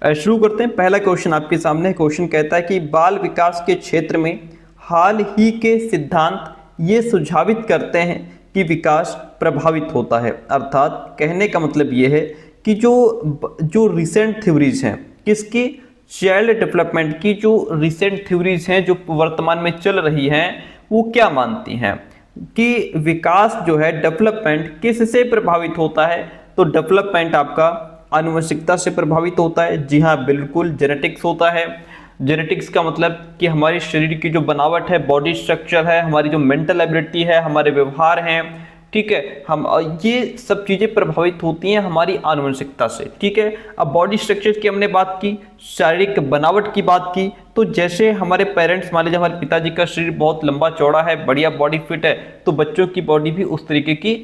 शुरू करते हैं। पहला क्वेश्चन आपके सामने है। क्वेश्चन कहता है कि बाल विकास के क्षेत्र में हाल ही के सिद्धांत ये सुझावित करते हैं कि विकास प्रभावित होता है। अर्थात कहने का मतलब ये है कि जो रिसेंट थ्योरीज हैं किसकी, चाइल्ड डेवलपमेंट की, जो रिसेंट थ्योरीज हैं जो वर्तमान में चल रही हैं वो क्या मानती हैं कि विकास जो है, डेवलपमेंट किससे प्रभावित होता है। तो डेवलपमेंट आपका आनुवंशिकता से प्रभावित होता है। जी हाँ, बिल्कुल, जेनेटिक्स होता है। जेनेटिक्स का मतलब कि हमारे शरीर की जो बनावट है, बॉडी स्ट्रक्चर है, हमारी जो मेंटल एबिलिटी है, हमारे व्यवहार हैं, ठीक है, हम ये सब चीज़ें प्रभावित होती हैं हमारी आनुवंशिकता से। ठीक है, अब बॉडी स्ट्रक्चर की हमने बात की, शारीरिक बनावट की बात की, तो जैसे हमारे पेरेंट्स, मान लीजिए हमारे पिताजी का शरीर बहुत लंबा चौड़ा है, बढ़िया बॉडी फिट है, तो बच्चों की बॉडी भी उस तरीके की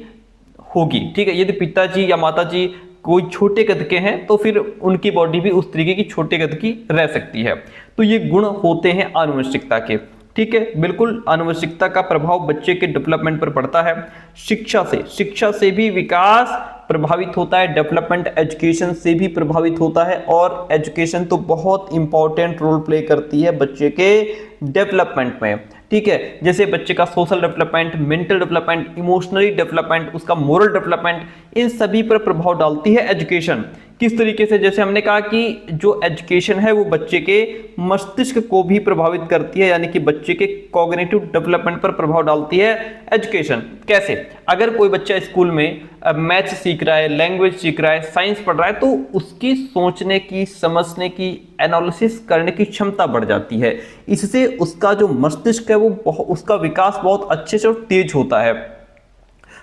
होगी। ठीक है, यदि पिताजी या माताजी कोई छोटे कद के हैं तो फिर उनकी बॉडी भी उस तरीके की छोटे कद की रह सकती है। तो ये गुण होते हैं आनुवंशिकता के। ठीक है, बिल्कुल, आनुवंशिकता का प्रभाव बच्चे के डेवलपमेंट पर पड़ता है। शिक्षा से भी विकास प्रभावित होता है, डेवलपमेंट एजुकेशन से भी प्रभावित होता है, और एजुकेशन तो बहुत इंपॉर्टेंट रोल प्ले करती है बच्चे के डेवलपमेंट में। ठीक है, जैसे बच्चे का social development, mental development, emotionally development, उसका मोरल डेवलपमेंट, इन सभी पर प्रभाव डालती है एजुकेशन। किस तरीके से, जैसे हमने कहा कि जो एजुकेशन है वो बच्चे के मस्तिष्क को भी प्रभावित करती है, यानी कि बच्चे के कॉग्निटिव डेवलपमेंट पर प्रभाव डालती है एजुकेशन। कैसे, अगर कोई बच्चा स्कूल में मैथ्स सीख रहा है, लैंग्वेज सीख रहा है, साइंस पढ़ रहा है, तो उसकी सोचने की, समझने की, एनालिसिस करने की क्षमता बढ़ जाती है। इससे उसका जो मस्तिष्क है वो उसका विकास बहुत अच्छे से और तेज होता है।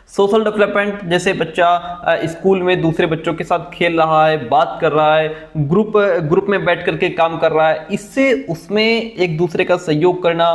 सोशल डेवलपमेंट, जैसे बच्चा स्कूल में दूसरे बच्चों के साथ खेल रहा है, बात कर रहा है, ग्रुप में बैठ करके काम कर रहा है, इससे उसमें एक दूसरे का सहयोग करना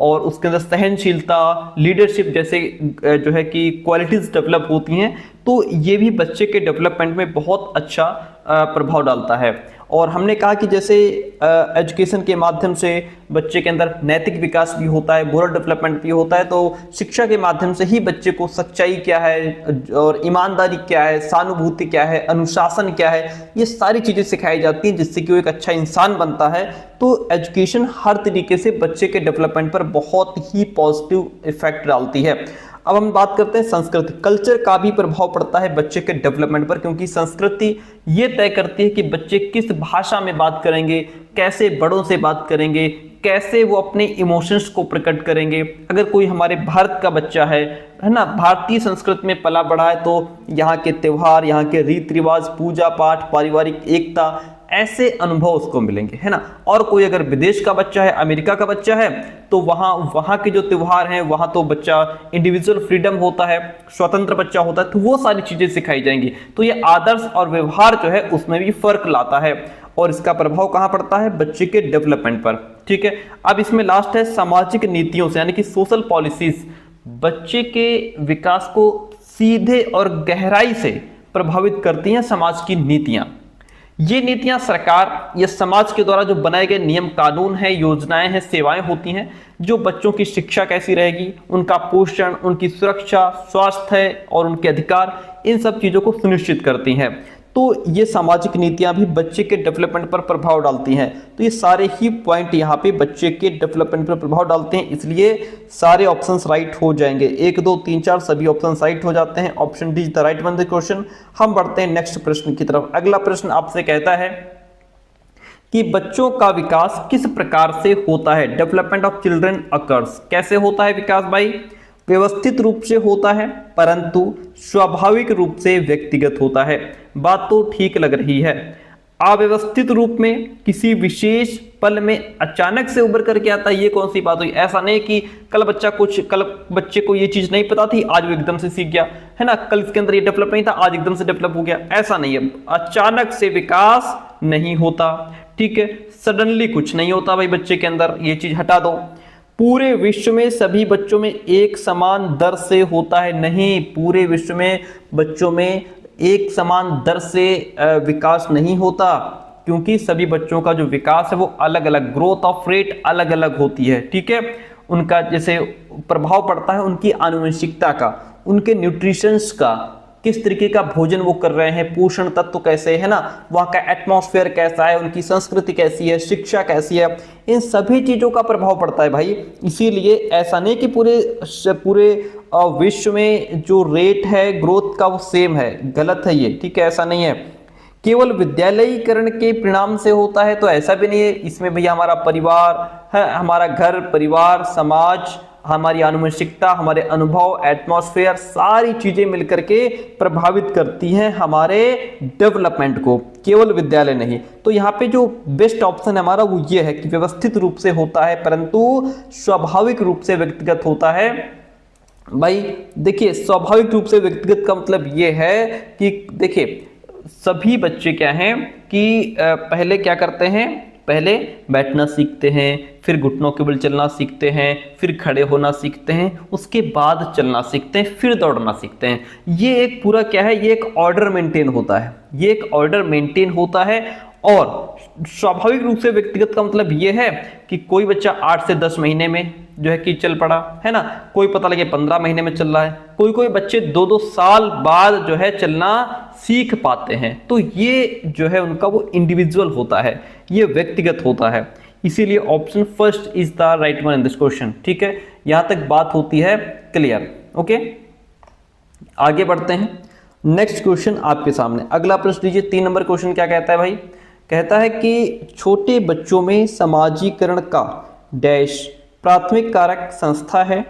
और उसके अंदर सहनशीलता, लीडरशिप जैसे जो है कि क्वालिटीज डेवलप होती हैं। तो ये भी बच्चे के डेवलपमेंट में बहुत अच्छा प्रभाव डालता है। और हमने कहा कि जैसे एजुकेशन के माध्यम से बच्चे के अंदर नैतिक विकास भी होता है, मोरल डेवलपमेंट भी होता है। तो शिक्षा के माध्यम से ही बच्चे को सच्चाई क्या है और ईमानदारी क्या है, सहानुभूति क्या है, अनुशासन क्या है, ये सारी चीज़ें सिखाई जाती हैं, जिससे कि वो एक अच्छा इंसान बनता है। तो एजुकेशन हर तरीके से बच्चे के डेवलपमेंट पर बहुत ही पॉजिटिव इफेक्ट डालती है। अब हम बात करते हैं संस्कृति, कल्चर का भी प्रभाव पड़ता है बच्चे के डेवलपमेंट पर, क्योंकि संस्कृति ये तय करती है कि बच्चे किस भाषा में बात करेंगे, कैसे बड़ों से बात करेंगे, कैसे वो अपने इमोशंस को प्रकट करेंगे। अगर कोई हमारे भारत का बच्चा है ना, भारतीय संस्कृति में पला बढ़ा है, तो यहाँ के त्यौहार, यहाँ के रीति रिवाज, पूजा पाठ, पारिवारिक एकता, ऐसे अनुभव उसको मिलेंगे, है ना। और कोई अगर विदेश का बच्चा है, अमेरिका का बच्चा है, तो वहाँ के जो त्यौहार हैं, वहाँ तो बच्चा इंडिविजुअल फ्रीडम होता है, स्वतंत्र बच्चा होता है, तो वो सारी चीजें सिखाई जाएंगी। तो ये आदर्श और व्यवहार जो है उसमें भी फर्क लाता है, और इसका प्रभाव कहाँ पड़ता है, बच्चे के डेवलपमेंट पर। ठीक है, अब इसमें लास्ट है सामाजिक नीतियों से, यानी कि सोशल पॉलिसीज बच्चे के विकास को सीधे और गहराई से प्रभावित करती हैं। समाज की नीतियां, ये नीतियां सरकार या समाज के द्वारा जो बनाए गए नियम कानून हैं, योजनाएं हैं, सेवाएं होती हैं, जो बच्चों की शिक्षा कैसी रहेगी, उनका पोषण, उनकी सुरक्षा, स्वास्थ्य और उनके अधिकार, इन सब चीजों को सुनिश्चित करती हैं। तो ये सामाजिक नीतियां भी बच्चे के डेवलपमेंट पर प्रभाव डालती हैं। तो ये सारे ही पॉइंट यहाँ पे बच्चे के डेवलपमेंट पर प्रभाव डालते हैं, इसलिए सारे ऑप्शंस राइट हो जाएंगे। 1 2 3 4 सभी ऑप्शंस राइट हो जाते हैं। Option D is the right one the question. हम बढ़ते हैं नेक्स्ट प्रश्न की तरफ। अगला प्रश्न आपसे कहता है कि बच्चों का विकास किस प्रकार से होता है। डेवलपमेंट ऑफ चिल्ड्रन अकर्स, कैसे होता है विकास भाई? व्यवस्थित रूप से होता है, परंतु स्वाभाविक रूप से व्यक्तिगत होता है। बात तो ठीक लग रही है। अव्यवस्थित रूप में किसी विशेष पल में अचानक से उभर करके आता है, ये कौन सी बात हुई? ऐसा नहीं कि कल बच्चे को ये चीज नहीं पता थी, आज वो एकदम से सीख गया, है ना। कल इसके अंदर ये डेवलप नहीं था, आज एकदम से डेवलप हो गया, ऐसा नहीं है। अचानक से विकास नहीं होता, ठीक है। सडनली कुछ नहीं होता भाई बच्चे के अंदर, ये चीज हटा दो। पूरे विश्व में सभी बच्चों में एक समान दर से होता है, नहीं, पूरे विश्व में बच्चों में एक समान दर से विकास नहीं होता, क्योंकि सभी बच्चों का जो विकास है वो अलग अलग, ग्रोथ ऑफ रेट अलग अलग होती है, ठीक है। उनका जैसे प्रभाव पड़ता है उनकी आनुवंशिकता का, उनके न्यूट्रिशंस का, किस तरीके का भोजन वो कर रहे हैं, पोषण तत्व कैसे है ना, वहाँ का एटमॉस्फेयर कैसा है, उनकी संस्कृति कैसी है, शिक्षा कैसी है, इन सभी चीज़ों का प्रभाव पड़ता है भाई। इसीलिए ऐसा नहीं कि पूरे विश्व में जो रेट है ग्रोथ का वो सेम है, गलत है ये, ठीक है, ऐसा नहीं है। केवल विद्यालयीकरण के परिणाम से होता है तो ऐसा भी नहीं है। इसमें भैया हमारा परिवार है, हमारा घर परिवार, समाज, हमारी आनुवंशिकता, हमारे अनुभव, एटमॉस्फेयर, सारी चीजें मिलकर के प्रभावित करती हैं हमारे डेवलपमेंट को, केवल विद्यालय नहीं। तो यहाँ पे जो बेस्ट ऑप्शन है हमारा वो ये है कि व्यवस्थित रूप से होता है परंतु स्वाभाविक रूप से व्यक्तिगत होता है। भाई देखिए, स्वाभाविक रूप से व्यक्तिगत का मतलब ये है कि देखिए सभी बच्चे क्या हैं कि पहले क्या करते हैं, पहले बैठना सीखते हैं, फिर घुटनों के बल चलना सीखते हैं, फिर खड़े होना सीखते हैं, उसके बाद चलना सीखते हैं, फिर दौड़ना सीखते हैं। ये एक पूरा क्या है, ये एक ऑर्डर मेंटेन होता है, ये एक ऑर्डर मेंटेन होता है। और स्वाभाविक रूप से व्यक्तिगत का मतलब ये है कि कोई बच्चा 8 से 10 महीने में जो है कि चल पड़ा है ना, कोई पता लगे 15 महीने में चल रहा है, कोई बच्चे 2-2 साल बाद जो है चलना सीख पाते हैं। तो ये जो है उनका वो इंडिविजुअल होता है, ये व्यक्तिगत होता है। इसीलिए option first is the right one in this question. ठीक है, यहां तक बात होती है क्लियर। ओके, आगे बढ़ते हैं। नेक्स्ट क्वेश्चन आपके सामने, अगला प्रश्न लीजिए। 3 नंबर क्वेश्चन क्या कहता है भाई, कहता है कि छोटे बच्चों में समाजीकरण का डैश प्राथमिक कारक संस्था है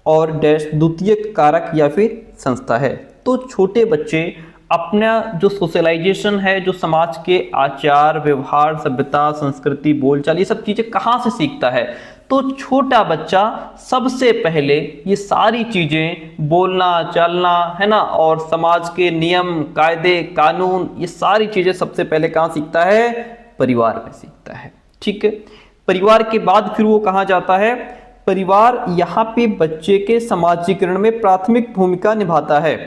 और डैश द्वितीयक कारक या फिर संस्था है। तो छोटे बच्चे अपना जो सोशलाइजेशन है, जो समाज के आचार व्यवहार, सभ्यता, संस्कृति, बोलचाल, ये सब चीजें कहाँ से सीखता है। तो छोटा बच्चा सबसे पहले ये सारी चीजें, बोलना चालना है ना, और समाज के नियम कायदे कानून, ये सारी चीजें सबसे पहले कहाँ सीखता है, परिवार में सीखता है। ठीक है, परिवार के बाद फिर वो कहाँ जाता है, परिवार यहाँ पे बच्चे के समाजीकरण में प्राथमिक भूमिका निभाता है।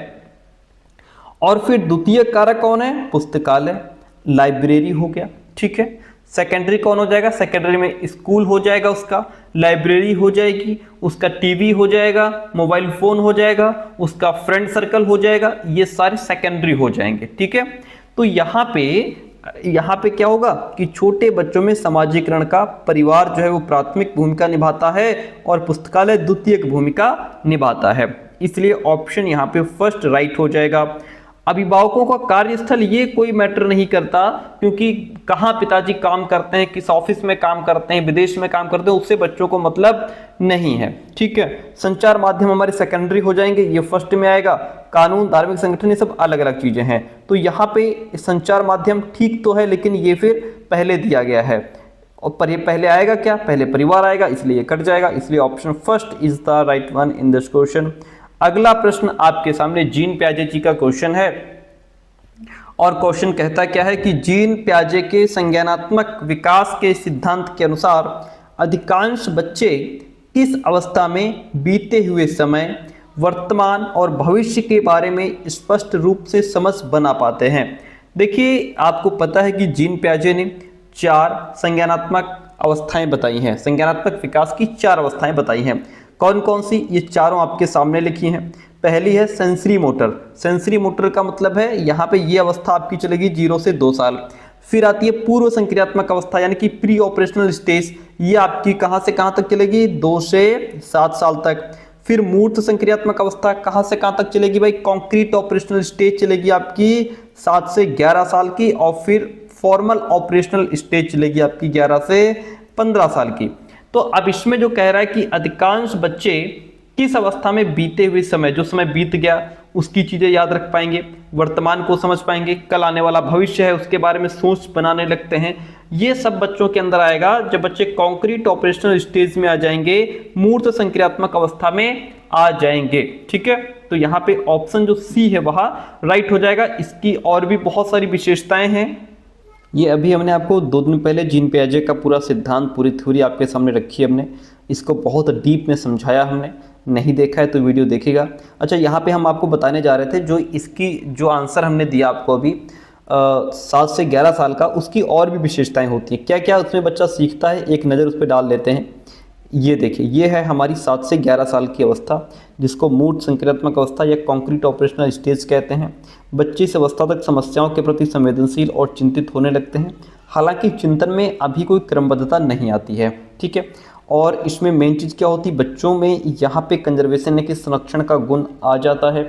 और फिर द्वितीय कारक कौन है, पुस्तकालय, लाइब्रेरी हो गया। ठीक है, सेकेंडरी कौन हो जाएगा, सेकेंडरी में स्कूल हो जाएगा, उसका लाइब्रेरी हो जाएगी, उसका टीवी हो जाएगा, मोबाइल फोन हो जाएगा, उसका फ्रेंड सर्कल हो जाएगा, ये सारे सेकेंडरी हो जाएंगे। ठीक है, तो यहाँ पे क्या होगा कि छोटे बच्चों में समाजीकरण का परिवार जो है वो प्राथमिक भूमिका निभाता है और पुस्तकालय द्वितीयक भूमिका निभाता है। इसलिए ऑप्शन यहाँ पे फर्स्ट राइट हो जाएगा। अभिभावकों का कार्यस्थल ये कोई मैटर नहीं करता, क्योंकि कहाँ पिताजी काम करते हैं, किस ऑफिस में काम करते हैं, विदेश में काम करते हैं, उससे बच्चों को मतलब नहीं है। ठीक है, संचार माध्यम हमारे सेकेंडरी हो जाएंगे, ये फर्स्ट में आएगा। कानून, धार्मिक संगठन, ये सब अलग अलग चीजें हैं। तो यहाँ पे संचार माध्यम ठीक तो है, लेकिन ये फिर पहले दिया गया है, और पर ये पहले आएगा क्या, पहले परिवार आएगा, इसलिए ये कट जाएगा। इसलिए option first is the right one in this question. अगला प्रश्न आपके सामने जीन पियाजे जी का क्वेश्चन है, और क्वेश्चन कहता क्या है कि जीन पियाजे के संज्ञानात्मक विकास के सिद्धांत के अनुसार अधिकांश बच्चे किस अवस्था में बीते हुए समय, वर्तमान और भविष्य के बारे में स्पष्ट रूप से समझ बना पाते हैं। देखिए, आपको पता है कि जीन पियाजे ने 4 संज्ञानात्मक अवस्थाएं बताई हैं, संज्ञानात्मक विकास की 4 अवस्थाएं बताई हैं। कौन कौन सी, ये चारों आपके सामने लिखी हैं। पहली है सेंसरी मोटर। सेंसरी मोटर का मतलब है यहाँ पे ये अवस्था आपकी चलेगी 0 से 2 साल। फिर आती है पूर्व संक्रियात्मक अवस्था, यानी कि प्री ऑपरेशनल स्टेज, ये आपकी कहाँ से कहाँ तक चलेगी, 2 से 7 साल तक। फिर मूर्त संक्रियात्मक अवस्था कहाँ से कहाँ तक चलेगी भाई, कॉन्क्रीट ऑपरेशनल स्टेज चलेगी आपकी 7 से 11 साल की। और फिर फॉर्मल ऑपरेशनल स्टेज चलेगी आपकी 11 से 15 साल की। तो अब इसमें जो कह रहा है कि अधिकांश बच्चे किस अवस्था में बीते हुए समय, जो समय बीत गया उसकी चीजें याद रख पाएंगे, वर्तमान को समझ पाएंगे, कल आने वाला भविष्य है उसके बारे में सोच बनाने लगते हैं। ये सब बच्चों के अंदर आएगा जब बच्चे कॉन्क्रीट ऑपरेशनल स्टेज में आ जाएंगे, मूर्त संक्रियात्मक अवस्था में आ जाएंगे। ठीक है, तो यहाँ पे ऑप्शन जो सी है वह राइट हो जाएगा। इसकी और भी बहुत सारी विशेषताएं हैं। ये अभी हमने आपको 2 दिन पहले जीन पियाजे का पूरा सिद्धांत, पूरी थ्योरी आपके सामने रखी है हमने, इसको बहुत डीप में समझाया हमने। नहीं देखा है तो वीडियो देखेगा। अच्छा, यहाँ पे हम आपको बताने जा रहे थे जो इसकी जो आंसर हमने दिया आपको अभी 7 से 11 साल का, उसकी और भी विशेषताएं होती हैं। क्या क्या उसमें बच्चा सीखता है, एक नज़र उस पर डाल लेते हैं। ये देखिए, ये है हमारी 7 से 11 साल की अवस्था, जिसको मूर्त संक्रियात्मक अवस्था या कॉन्क्रीट ऑपरेशनल स्टेज कहते हैं। बच्चे इस अवस्था तक समस्याओं के प्रति संवेदनशील और चिंतित होने लगते हैं। हालांकि चिंतन में अभी कोई क्रमबद्धता नहीं आती है, ठीक है। और इसमें मेन चीज़ क्या होती है, बच्चों में यहाँ पे कंजर्वेशन यानी कि संरक्षण का गुण आ जाता है।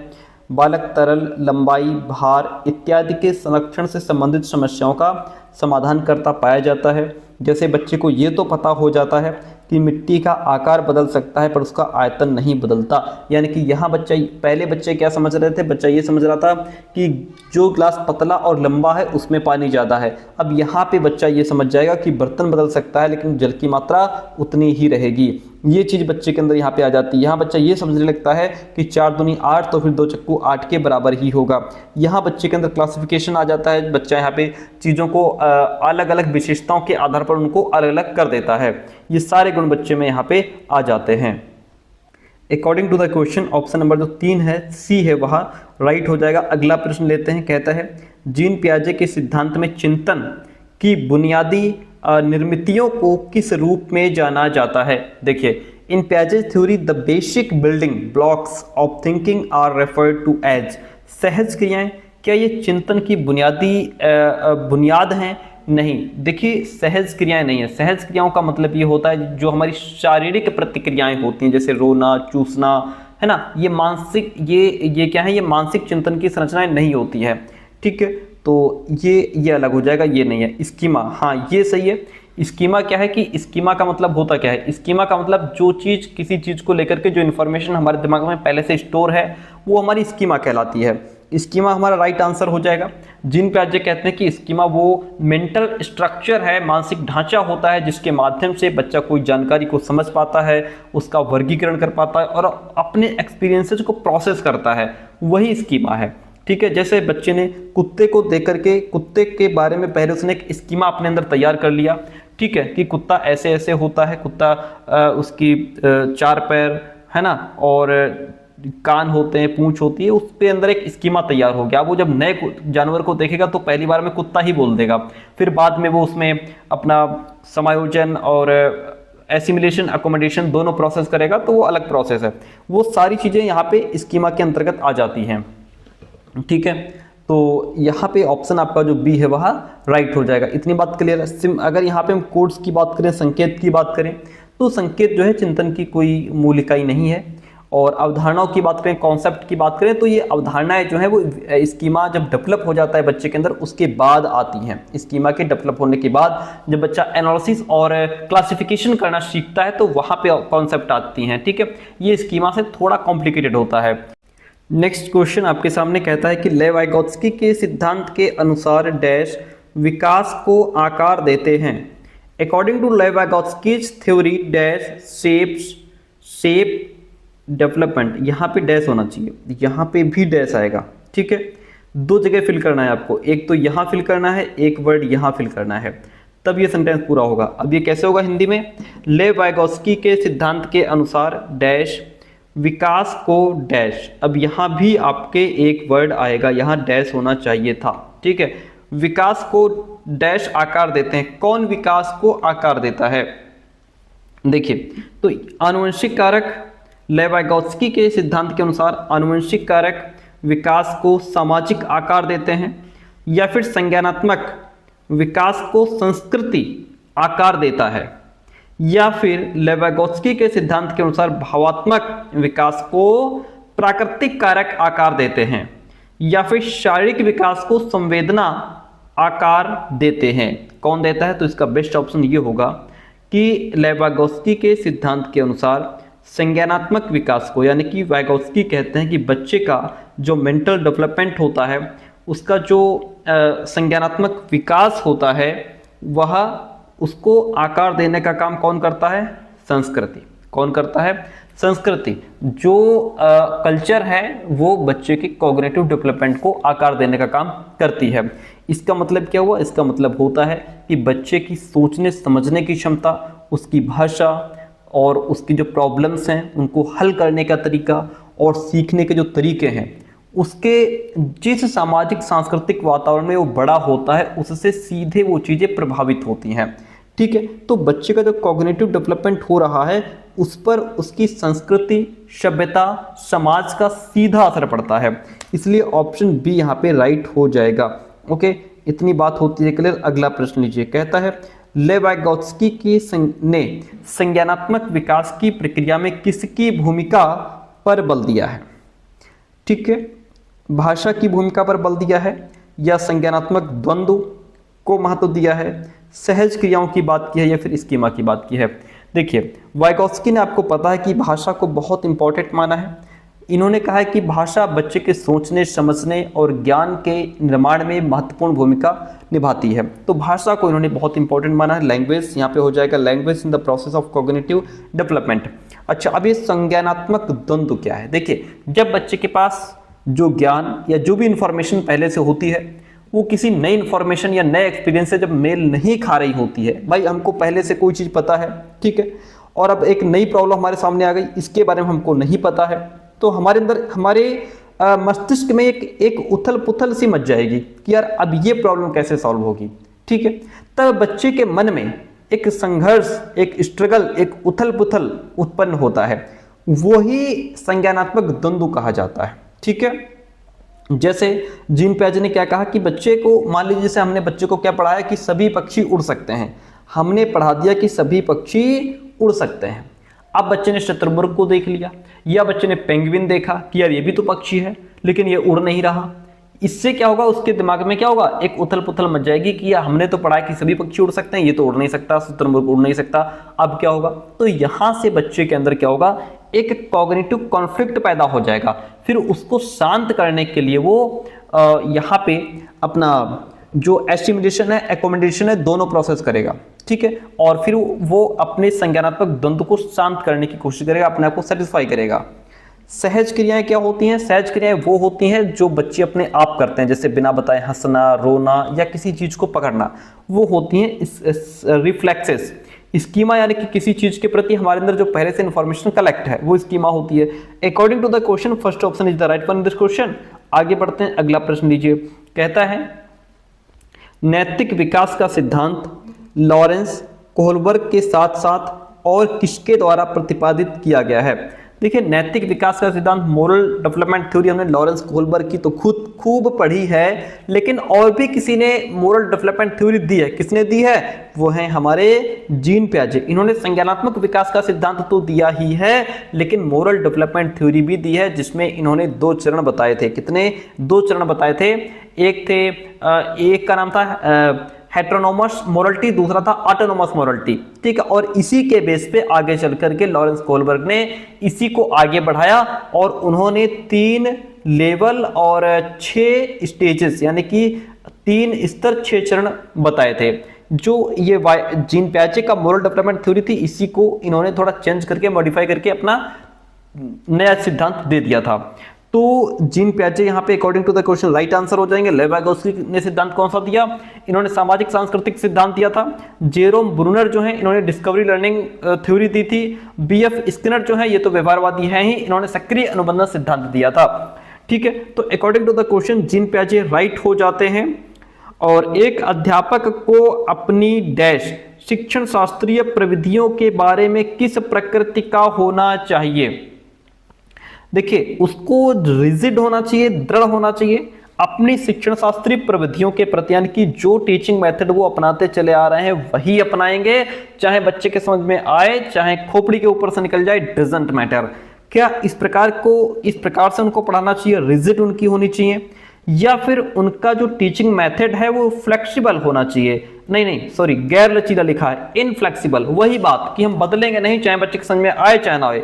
बालक तरल, लंबाई, भार इत्यादि के संरक्षण से संबंधित समस्याओं का समाधान करता पाया जाता है। जैसे बच्चे को ये तो पता हो जाता है कि मिट्टी का आकार बदल सकता है पर उसका आयतन नहीं बदलता। यानी कि यहाँ पहले बच्चे क्या समझ रहे थे, बच्चा ये समझ रहा था कि जो ग्लास पतला और लंबा है उसमें पानी ज़्यादा है। अब यहाँ पे बच्चा ये समझ जाएगा कि बर्तन बदल सकता है लेकिन जल की मात्रा उतनी ही रहेगी। ये चीज़ बच्चे के अंदर यहाँ पे आ जाती है। यहाँ बच्चा ये समझने लगता है कि 4 दूनी 8 तो फिर 2 चक्कू 8 के बराबर ही होगा। यहाँ बच्चे के अंदर क्लासिफिकेशन आ जाता है। बच्चा यहाँ पे चीज़ों को अलग अलग विशेषताओं के आधार पर उनको अलग अलग कर देता है। ये सारे गुण बच्चे में यहाँ पे आ जाते हैं। According to the question option number जो 3 है, सी है, वह राइट हो जाएगा। अगला प्रश्न लेते हैं। कहता है जीन पियाजे के सिद्धांत में चिंतन की बुनियादी निर्मितियों को किस रूप में जाना जाता है। देखिए, in Piaget's theory the basic building blocks of thinking are referred to as. सहज क्रियाएं, क्या ये चिंतन की बुनियादी बुनियाद हैं? नहीं, देखिए सहज क्रियाएं नहीं है। सहज क्रियाओं का मतलब ये होता है जो हमारी शारीरिक प्रतिक्रियाएं होती हैं, जैसे रोना, चूसना, है ना। ये मानसिक, ये क्या है, ये मानसिक चिंतन की संरचनाएं नहीं होती है, ठीक है। तो ये अलग हो जाएगा, ये नहीं है। स्कीमा, हाँ ये सही है। स्कीमा क्या है कि स्कीमा का मतलब होता क्या है, स्कीमा का मतलब जो चीज़, किसी चीज़ को लेकर के जो इन्फॉर्मेशन हमारे दिमाग में पहले से स्टोर है वो हमारी स्कीमा कहलाती है। स्कीमा हमारा राइट आंसर हो जाएगा। जीन पियाजे कहते हैं कि स्कीमा वो मेंटल स्ट्रक्चर है, मानसिक ढांचा होता है जिसके माध्यम से बच्चा कोई जानकारी को समझ पाता है, उसका वर्गीकरण कर पाता है और अपने एक्सपीरियंसेस को प्रोसेस करता है, वही स्कीमा है, ठीक है। जैसे बच्चे ने कुत्ते को देख करके कुत्ते के बारे में पहले उसने एक स्कीमा अपने अंदर तैयार कर लिया, ठीक है, कि कुत्ता ऐसे ऐसे होता है, कुत्ता उसकी 4 पैर, है ना, और कान होते हैं, पूंछ होती है, उस पे अंदर एक स्कीमा तैयार हो गया। वो जब नए जानवर को देखेगा तो पहली बार में कुत्ता ही बोल देगा, फिर बाद में वो उसमें अपना समायोजन और एसिमिलेशन, अकोमोडेशन दोनों प्रोसेस करेगा, तो वो अलग प्रोसेस है। वो सारी चीज़ें यहाँ पे स्कीमा के अंतर्गत आ जाती हैं, ठीक है। तो यहाँ पे ऑप्शन आपका जो बी है वह राइट हो जाएगा। इतनी बात क्लियर है। अगर यहाँ पे हम कोड्स की बात करें, संकेत की बात करें, तो संकेत जो है चिंतन की कोई मूल इकाई नहीं है। और अवधारणाओं की बात करें, कॉन्सेप्ट की बात करें, तो ये अवधारणाएं जो है वो स्कीमा जब डेवलप हो जाता है बच्चे के अंदर उसके बाद आती हैं। स्कीमा के डेवलप होने के बाद जब बच्चा एनालिसिस और क्लासिफिकेशन करना सीखता है तो वहाँ पे कॉन्सेप्ट आती हैं, ठीक है। ये स्कीमा से थोड़ा कॉम्प्लिकेटेड होता है। नेक्स्ट क्वेश्चन आपके सामने कहता है कि लेव वाइगोत्स्की के सिद्धांत के अनुसार डैश विकास को आकार देते हैं। अकॉर्डिंग टू लेव वाइगोत्स्कीज थ्योरी डैश शेप डेवलपमेंट, यहाँ पे डैश होना चाहिए, यहाँ पे भी डैश आएगा, ठीक है। 2 जगह फिल करना है आपको, एक तो यहाँ फिल करना है, एक वर्ड यहाँ फिल करना है, तब ये सेंटेंस पूरा होगा। अब ये कैसे होगा हिंदी में, लेव वाइगोत्स्की के सिद्धांत के अनुसार डैश विकास को डैश। अब यहाँ भी आपके एक वर्ड आएगा, यहाँ डैश होना चाहिए था, ठीक है। विकास को डैश आकार देते हैं। कौन विकास को आकार देता है? देखिए, तो आनुवंशिक कारक, लेव वाइगोत्स्की के सिद्धांत के अनुसार आनुवंशिक कारक विकास को सामाजिक आकार देते हैं, या फिर संज्ञानात्मक विकास को संस्कृति आकार देता है, या फिर लेव वाइगोत्स्की के सिद्धांत के अनुसार भावात्मक विकास को प्राकृतिक कारक आकार देते हैं, या फिर शारीरिक विकास को संवेदना आकार देते हैं। कौन देता है? तो इसका बेस्ट ऑप्शन ये होगा कि लेव वाइगोत्स्की के सिद्धांत के अनुसार संज्ञानात्मक विकास को, यानी कि वाइगोत्स्की कहते हैं कि बच्चे का जो मेंटल डेवलपमेंट होता है उसका जो संज्ञानात्मक विकास होता है वह उसको आकार देने का काम कौन करता है? संस्कृति। कौन करता है? संस्कृति। जो कल्चर है वो बच्चे के कॉग्निटिव डेवलपमेंट को आकार देने का काम करती है। इसका मतलब क्या हुआ? इसका मतलब होता है कि बच्चे की सोचने समझने की क्षमता, उसकी भाषा और उसकी जो प्रॉब्लम्स हैं उनको हल करने का तरीका और सीखने के जो तरीके हैं, उसके जिस सामाजिक सांस्कृतिक वातावरण में वो बड़ा होता है उससे सीधे वो चीज़ें प्रभावित होती हैं। ठीक है। तो बच्चे का जो कॉग्निटिव डेवलपमेंट हो रहा है उस पर उसकी संस्कृति, सभ्यता, समाज का सीधा असर पड़ता है, इसलिए ऑप्शन बी यहाँ पे राइट हो जाएगा। ओके, इतनी बात होती है क्लियर। अगला प्रश्न लीजिए, कहता है लेवाइगोत्स्की ने संज्ञानात्मक विकास की प्रक्रिया में किसकी भूमिका पर बल दिया है? ठीक है, भाषा की भूमिका पर बल दिया है या संज्ञानात्मक द्वंद्व को महत्व दिया है, सहज क्रियाओं की बात की है या फिर स्कीमा की बात की है? देखिए, वाइगोत्स्की ने, आपको पता है कि भाषा को बहुत इंपॉर्टेंट माना है। इन्होंने कहा है कि भाषा बच्चे के सोचने, समझने और ज्ञान के निर्माण में महत्वपूर्ण भूमिका निभाती है। तो भाषा को इन्होंने बहुत इंपॉर्टेंट माना है। लैंग्वेज यहाँ पे हो जाएगा, language in the process of cognitive development. अच्छा, अब ये संज्ञानात्मक द्वंद्व क्या है? देखिए, जब बच्चे के पास जो ज्ञान या जो भी इंफॉर्मेशन पहले से होती है वो किसी नई इंफॉर्मेशन या नए एक्सपीरियंस से जब मेल नहीं खा रही होती है, भाई हमको पहले से कोई चीज़ पता है, ठीक है, और अब एक नई प्रॉब्लम हमारे सामने आ गई, इसके बारे में हमको नहीं पता है, तो हमारे अंदर, हमारे मस्तिष्क में एक उथल पुथल सी मच जाएगी कि यार अब ये प्रॉब्लम कैसे सॉल्व होगी, ठीक है। तब बच्चे के मन में एक संघर्ष, एक स्ट्रगल, एक उथल पुथल उत्पन्न होता है, वही संज्ञानात्मक द्वंद्व कहा जाता है, ठीक है। जैसे जीन पियाजे ने क्या कहा कि बच्चे को, मान लीजिए जैसे हमने बच्चे को क्या पढ़ाया कि सभी पक्षी उड़ सकते हैं, हमने पढ़ा दिया कि सभी पक्षी उड़ सकते हैं। अब बच्चे ने शुतुरमुर्ग को देख लिया या बच्चे ने पेंगुइन देखा कि यार ये भी तो पक्षी है लेकिन ये उड़ नहीं रहा। इससे क्या होगा, उसके दिमाग में क्या होगा, एक उथल पुथल मच जाएगी कि यार हमने तो पढ़ा कि सभी पक्षी उड़ सकते हैं, ये तो उड़ नहीं सकता, शुतुरमुर्ग उड़ नहीं सकता, अब क्या होगा? तो यहां से बच्चे के अंदर क्या होगा, एक कॉग्निटिव कॉन्फ्लिक्ट पैदा हो जाएगा। फिर उसको शांत करने के लिए वो यहाँ पे अपना जो एस्टिमुलेशन है, एकोमोडेशन है, दोनों प्रोसेस करेगा, ठीक है, और फिर वो अपने संज्ञानात्मक द्वंद्व को शांत करने की कोशिश करेगा, अपने आप को सेटिस्फाई करेगा। सहज क्रियाएं क्या होती हैं? सहज क्रियाएं वो होती हैं जो बच्चे अपने आप करते हैं, जैसे बिना बताए हंसना, रोना या किसी चीज को पकड़ना, वो होती हैं रिफ्लेक्सेस। स्कीमा यानी कि किसी चीज के प्रति हमारे अंदर जो पहले से इंफॉर्मेशन कलेक्ट है वो स्कीमा होती है। According to the question first option is the right one in this question. आगे बढ़ते हैं, अगला प्रश्न लीजिए, कहता है नैतिक विकास का सिद्धांत लॉरेंस कोहलबर्ग के साथ साथ और किसके द्वारा प्रतिपादित किया गया है? देखिए, नैतिक विकास का सिद्धांत, मोरल डेवलपमेंट थ्योरी, हमने लॉरेंस कोहलबर्ग की तो खूब पढ़ी है, लेकिन और भी किसी ने मोरल डेवलपमेंट थ्योरी दी है। किसने दी है? वो हैं हमारे जीन पियाजे। इन्होंने संज्ञानात्मक विकास का सिद्धांत तो दिया ही है, लेकिन मोरल डेवलपमेंट थ्योरी भी दी है, जिसमें इन्होंने 2 चरण बताए थे। कितने? 2 चरण बताए थे। एक का नाम था हेटेरोनोमस मोरलिटी, दूसरा था ऑटोनोमस मोरलिटी, ठीक है। और इसी के बेस पे आगे चल करके लॉरेंस कोहलबर्ग ने इसी को आगे बढ़ाया और उन्होंने 3 लेवल और 6 स्टेजेस यानी कि 3 स्तर 6 चरण बताए थे। जो ये जीन पियाजे का मोरल डेवलपमेंट थ्योरी थी, इसी को इन्होंने थोड़ा चेंज करके, मॉडिफाई करके अपना नया सिद्धांत दे दिया था। तो जीन पियाजे यहाँ पे according to the question right answer हो जाएंगे। लेवाइगोत्स्की ने सिद्धांत कौन सा दिया? इन्होंने सामाजिक सांस्कृतिक सिद्धांत दिया था। जेरोम ब्रूनर जो है, इन्होंने डिस्कवरी लर्निंग थ्योरी दी थी। बीएफ स्किनर जो है, ये तो व्यवहारवादी है ही, इन्होंने सक्रिय अनुबंधन सिद्धांत दिया था, ठीक है। तो according to the question Jean पियाजे राइट हो जाते हैं। और एक अध्यापक को अपनी डैश शिक्षण शास्त्रीय प्रविधियों के बारे में किस प्रकृति का होना चाहिए? देखिए, उसको रिजिड होना चाहिए, दृढ़ होना चाहिए अपनी शिक्षण शास्त्रीय प्रविधियों के प्रति, यानी कि जो टीचिंग मेथड वो अपनाते चले आ रहे हैं वही अपनाएंगे, चाहे बच्चे के समझ में आए, चाहे खोपड़ी के ऊपर से निकल जाए, डजंट मैटर। क्या इस प्रकार से उनको पढ़ाना चाहिए, रिजिड उनकी होनी चाहिए, या फिर उनका जो टीचिंग मेथड है वो फ्लेक्सिबल होना चाहिए? नहीं, सॉरी, गैर लचीला लिखा है, इनफ्लेक्सिबल। वही बात कि हम बदलेंगे नहीं, चाहे बच्चे के समझ में आए चाहे ना आए।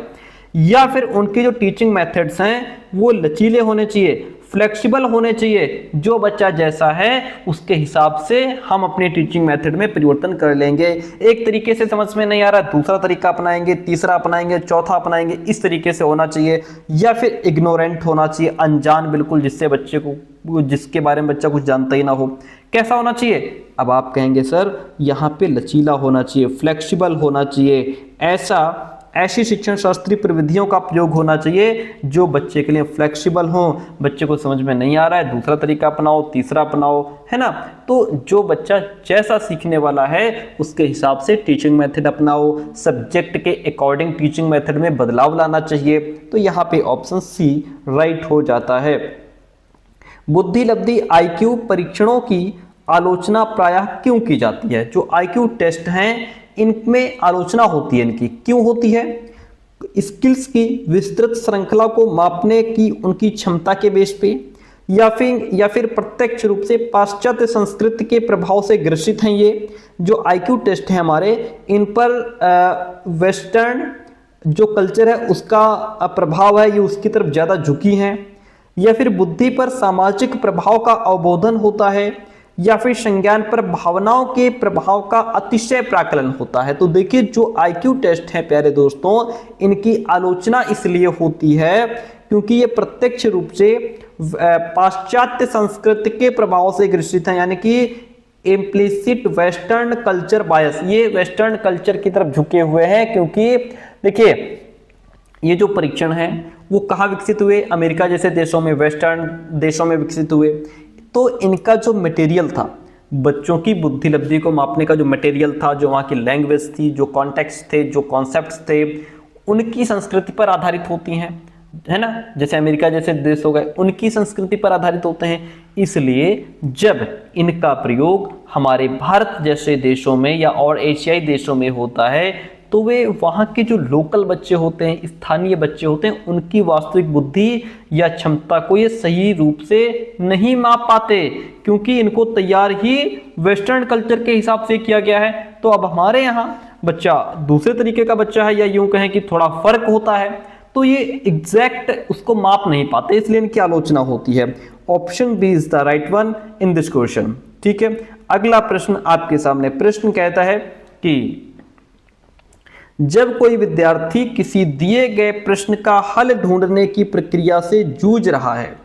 या फिर उनके जो टीचिंग मेथड्स हैं वो लचीले होने चाहिए, फ्लेक्सिबल होने चाहिए, जो बच्चा जैसा है उसके हिसाब से हम अपने टीचिंग मेथड में परिवर्तन कर लेंगे। एक तरीके से समझ में नहीं आ रहा, दूसरा तरीका अपनाएंगे, तीसरा अपनाएंगे, चौथा अपनाएंगे, इस तरीके से होना चाहिए। या फिर इग्नोरेंट होना चाहिए, अनजान बिल्कुल, जिससे बच्चे को, जिसके बारे में बच्चा कुछ जानता ही ना हो। कैसा होना चाहिए? अब आप कहेंगे सर यहाँ पे लचीला होना चाहिए, फ्लेक्सिबल होना चाहिए, ऐसा ऐसी शिक्षण शास्त्रीय प्रविधियों का प्रयोग होना चाहिए जो बच्चे के लिए फ्लेक्सिबल हो। बच्चे को समझ में नहीं आ रहा है, दूसरा तरीका अपनाओ, तीसरा अपनाओ, है ना। तो जो बच्चा जैसा सीखने वाला है उसके हिसाब से टीचिंग मेथड अपनाओ, सब्जेक्ट के अकॉर्डिंग टीचिंग मेथड में बदलाव लाना चाहिए। तो यहाँ पे ऑप्शन सी राइट हो जाता है। बुद्धि लब्धि IQ परीक्षणों की आलोचना प्रायः क्यों की जाती है? जो IQ टेस्ट हैं इनमें आलोचना होती है, इनकी क्यों होती है? स्किल्स की विस्तृत श्रृंखला को मापने की उनकी क्षमता के बेस पे, या फिर प्रत्यक्ष रूप से पाश्चात्य संस्कृति के प्रभाव से ग्रसित हैं। ये जो IQ टेस्ट है हमारे, इन पर वेस्टर्न जो कल्चर है उसका प्रभाव है, ये उसकी तरफ ज्यादा झुकी हैं, या फिर बुद्धि पर सामाजिक प्रभाव का अवबोधन होता है, या फिर संज्ञान पर भावनाओं के प्रभाव का अतिशय प्राकलन होता है। तो देखिए जो IQ टेस्ट है प्यारे दोस्तों, इनकी आलोचना इसलिए होती है क्योंकि ये प्रत्यक्ष रूप से पाश्चात्य संस्कृति के प्रभाव से ग्रसित है, यानी कि इम्प्लिसिट वेस्टर्न कल्चर बायस, ये वेस्टर्न कल्चर की तरफ झुके हुए हैं। क्योंकि देखिए ये जो परीक्षण है वो कहाँ विकसित हुए? अमेरिका जैसे देशों में, वेस्टर्न देशों में विकसित हुए। तो इनका जो मटेरियल था, बच्चों की बुद्धि लब्धि को मापने का जो मटेरियल था, जो वहाँ की लैंग्वेज थी, जो कॉन्टेक्स्ट थे, जो कॉन्सेप्ट्स थे, उनकी संस्कृति पर आधारित होती हैं, है ना। जैसे अमेरिका जैसे देश हो गए, उनकी संस्कृति पर आधारित होते हैं। इसलिए जब इनका प्रयोग हमारे भारत जैसे देशों में या और एशियाई देशों में होता है तो वे वहाँ के जो लोकल बच्चे होते हैं, स्थानीय बच्चे होते हैं, उनकी वास्तविक बुद्धि या क्षमता को ये सही रूप से नहीं माप पाते, क्योंकि इनको तैयार ही वेस्टर्न कल्चर के हिसाब से किया गया है। तो अब हमारे यहाँ बच्चा दूसरे तरीके का बच्चा है, या यूं कहें कि थोड़ा फर्क होता है, तो ये एग्जैक्ट उसको माप नहीं पाते, इसलिए इनकी आलोचना होती है। Option B is the right one in this question. ठीक है, अगला प्रश्न आपके सामने। प्रश्न कहता है कि जब कोई विद्यार्थी किसी दिए गए प्रश्न का हल ढूंढने की प्रक्रिया से जूझ रहा है,